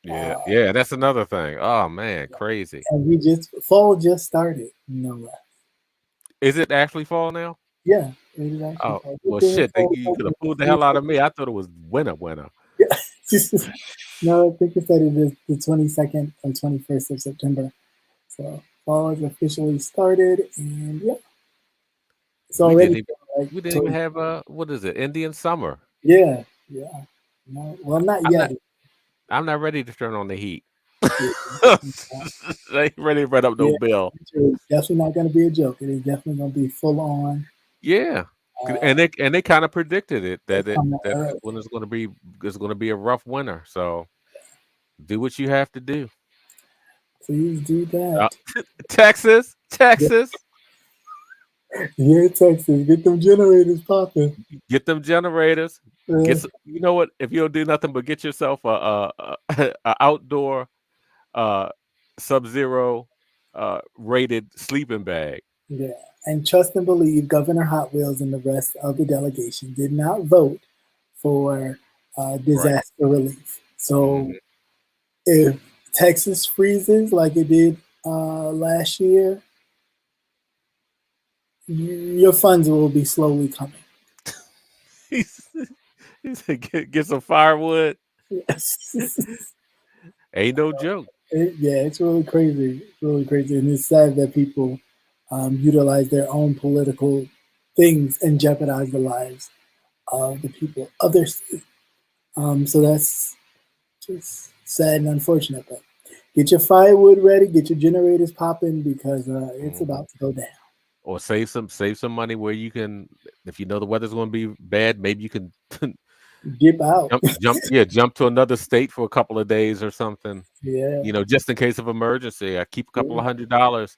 Yeah, yeah, that's another thing. Oh man, crazy. And fall just started. No less. Is it actually fall now? Yeah, it is actually Oh fall. well, Good shit. fall You could have fooled the hell out of 22nd. me. I thought it was winter, winter. Yeah. No, I think it said it is the 22nd or 21st of September. So fall has officially started, and yeah, it's We already didn't even like we didn't even have what is it? Indian summer. yeah, yeah. No, well, not I'm yet. not I'm not ready to turn on the heat. Yeah, I ain't ready to run up no yeah, bill. it's definitely not going to be a joke. It is definitely going to be full on. Yeah. And they kind of predicted it that Coming early. when it's gonna be a rough winter. So do what you have to do. Please do that. Texas. Yeah, Texas, get them generators popping. Get them generators. Uh, You know what? If you don't do nothing but get yourself a outdoor sub-zero rated sleeping bag. yeah, and trust and believe Governor Hot Wheels and the rest of the delegation did not vote for Right. disaster relief. So Mhm. if Texas freezes like it did last year, your funds will be slowly coming. He said, get some firewood. Yes. Ain't no joke. Yeah, it's really crazy. It's really crazy. And it's sad that people utilize their own political things and jeopardize the lives of the people of their state. So that's just sad and unfortunate. But get your firewood ready, get your generators popping because it's Mhm. about to go down. Or save some money where you can, if you know the weather's going to be bad, maybe you can Dip out. jump to another state for a couple of days or something. Yeah. You know, just in case of emergency. I keep a couple of $100.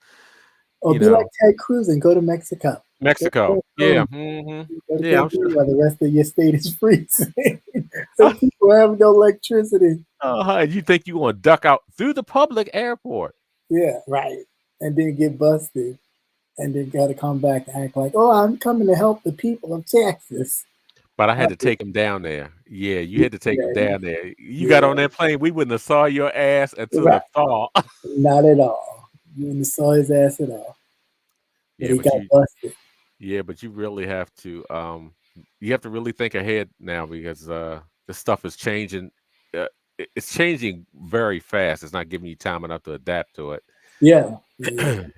Or You be like know, Ted Cruz and go to Mexico. Mexico. Go Yeah. to Yeah, I'm sure. Cancun while the rest of your state is freezing. So people have no electricity. You think you want to duck out through the public airport? Yeah, right. And then get busted. And then got to come back and act like, oh, I'm coming to help the people of Texas. But I had to take him down there. Yeah, you had to take him Yeah, down there. You got on that plane, we wouldn't have saw your ass until right. the thaw. Not at all. You didn't saw his ass at all. But Yeah, he got busted. Yeah, but you really have to you have to really think ahead now because this stuff is changing. It's changing very fast. It's not giving you time enough to adapt to it. Yeah.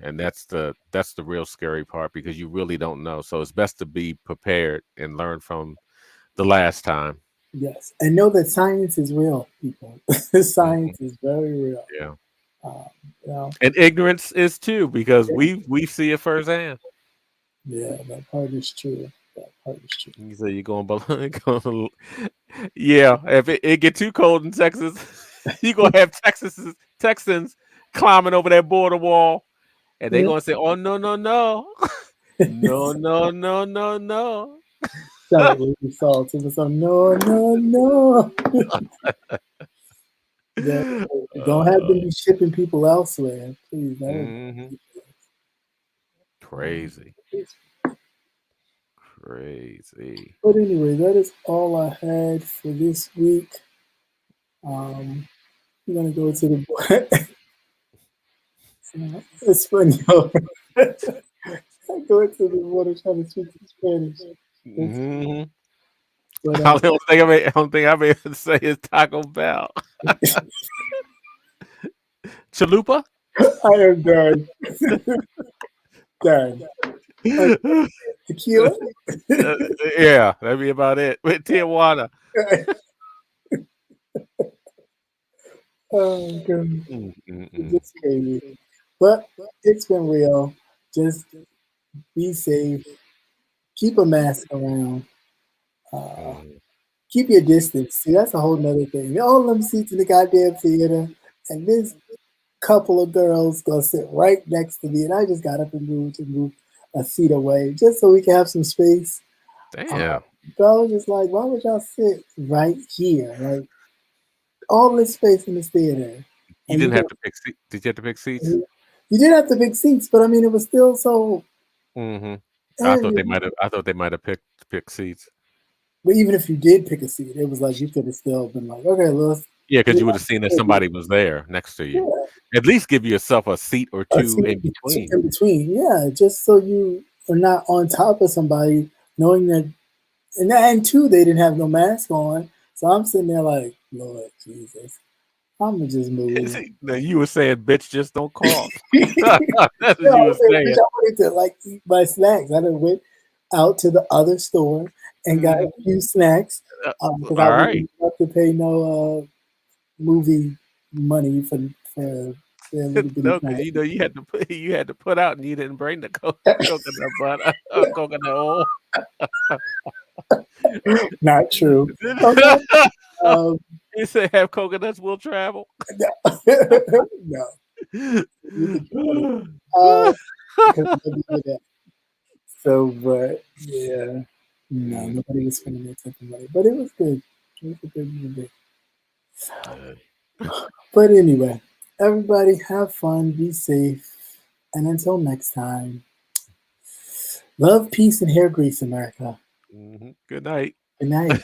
And that's the real scary part because you really don't know. So it's best to be prepared and learn from the last time. Yes. And know that science is real, people. Science is very real. Yeah. You know? And ignorance is too because we see it firsthand. Yeah, that part is true. That part is true. You say you're going below. Yeah, if it get too cold in Texas, you're gonna have Texans climbing over that border wall, and they're Yeah. gonna say, "Oh no, no, no, no, no, no, no, no." Sound like Ruby Salt. It was some no, no, no. Don't have them be shipping people elsewhere, please. That would Mhm. Crazy. Crazy. But anyway, that is all I had for this week. I'm gonna go to the it's funny. I go into the water trying to speak Spanish. Mhm. But I don't think I'm able to say is Taco Bell. Chalupa? I am done. Done. Tequila? Yeah, that'd be about it. With Tijuana. Oh, God. It's just crazy. But it's been real. Just be safe. Keep a mask around. Keep your distance. See, that's a whole nother thing. All them seats in the goddamn theater, and this couple of girls gonna sit right next to me, and I just got up and moved a seat away just so we can have some space. Damn. But I was just like, why would y'all sit right here? Like all this space in this theater. You didn't have to pick seats. Did you have to pick seats? You did have to pick seats, but I mean, it was still so. Mm-hmm. I thought they might have picked seats. But even if you did pick a seat, it was like you could have still been like, okay, let's. Yeah, because you would have seen that somebody was there next to you. Yeah. At least give yourself a seat or two in between. In between, yeah, just so you are not on top of somebody, knowing that. And two, they didn't have no mask on, so I'm sitting there like, Lord Jesus, I'm gonna just move. Now you were saying, "Bitch, just don't cough." That's what you were saying. I wanted to like eat my snacks. I done went out to the other store and got a few snacks because I wouldn't have to pay no movie money for their little bitty No, snacks. you know you had to put out, and you didn't bring the coconut butter or coconut oil. Not true. You said have coconuts will travel. No. So, but yeah, no, nobody was spending their type of money, but it was good. It was a good day. But anyway, everybody have fun, be safe, and until next time, love, peace, and hair grease, America. Good night. Good night.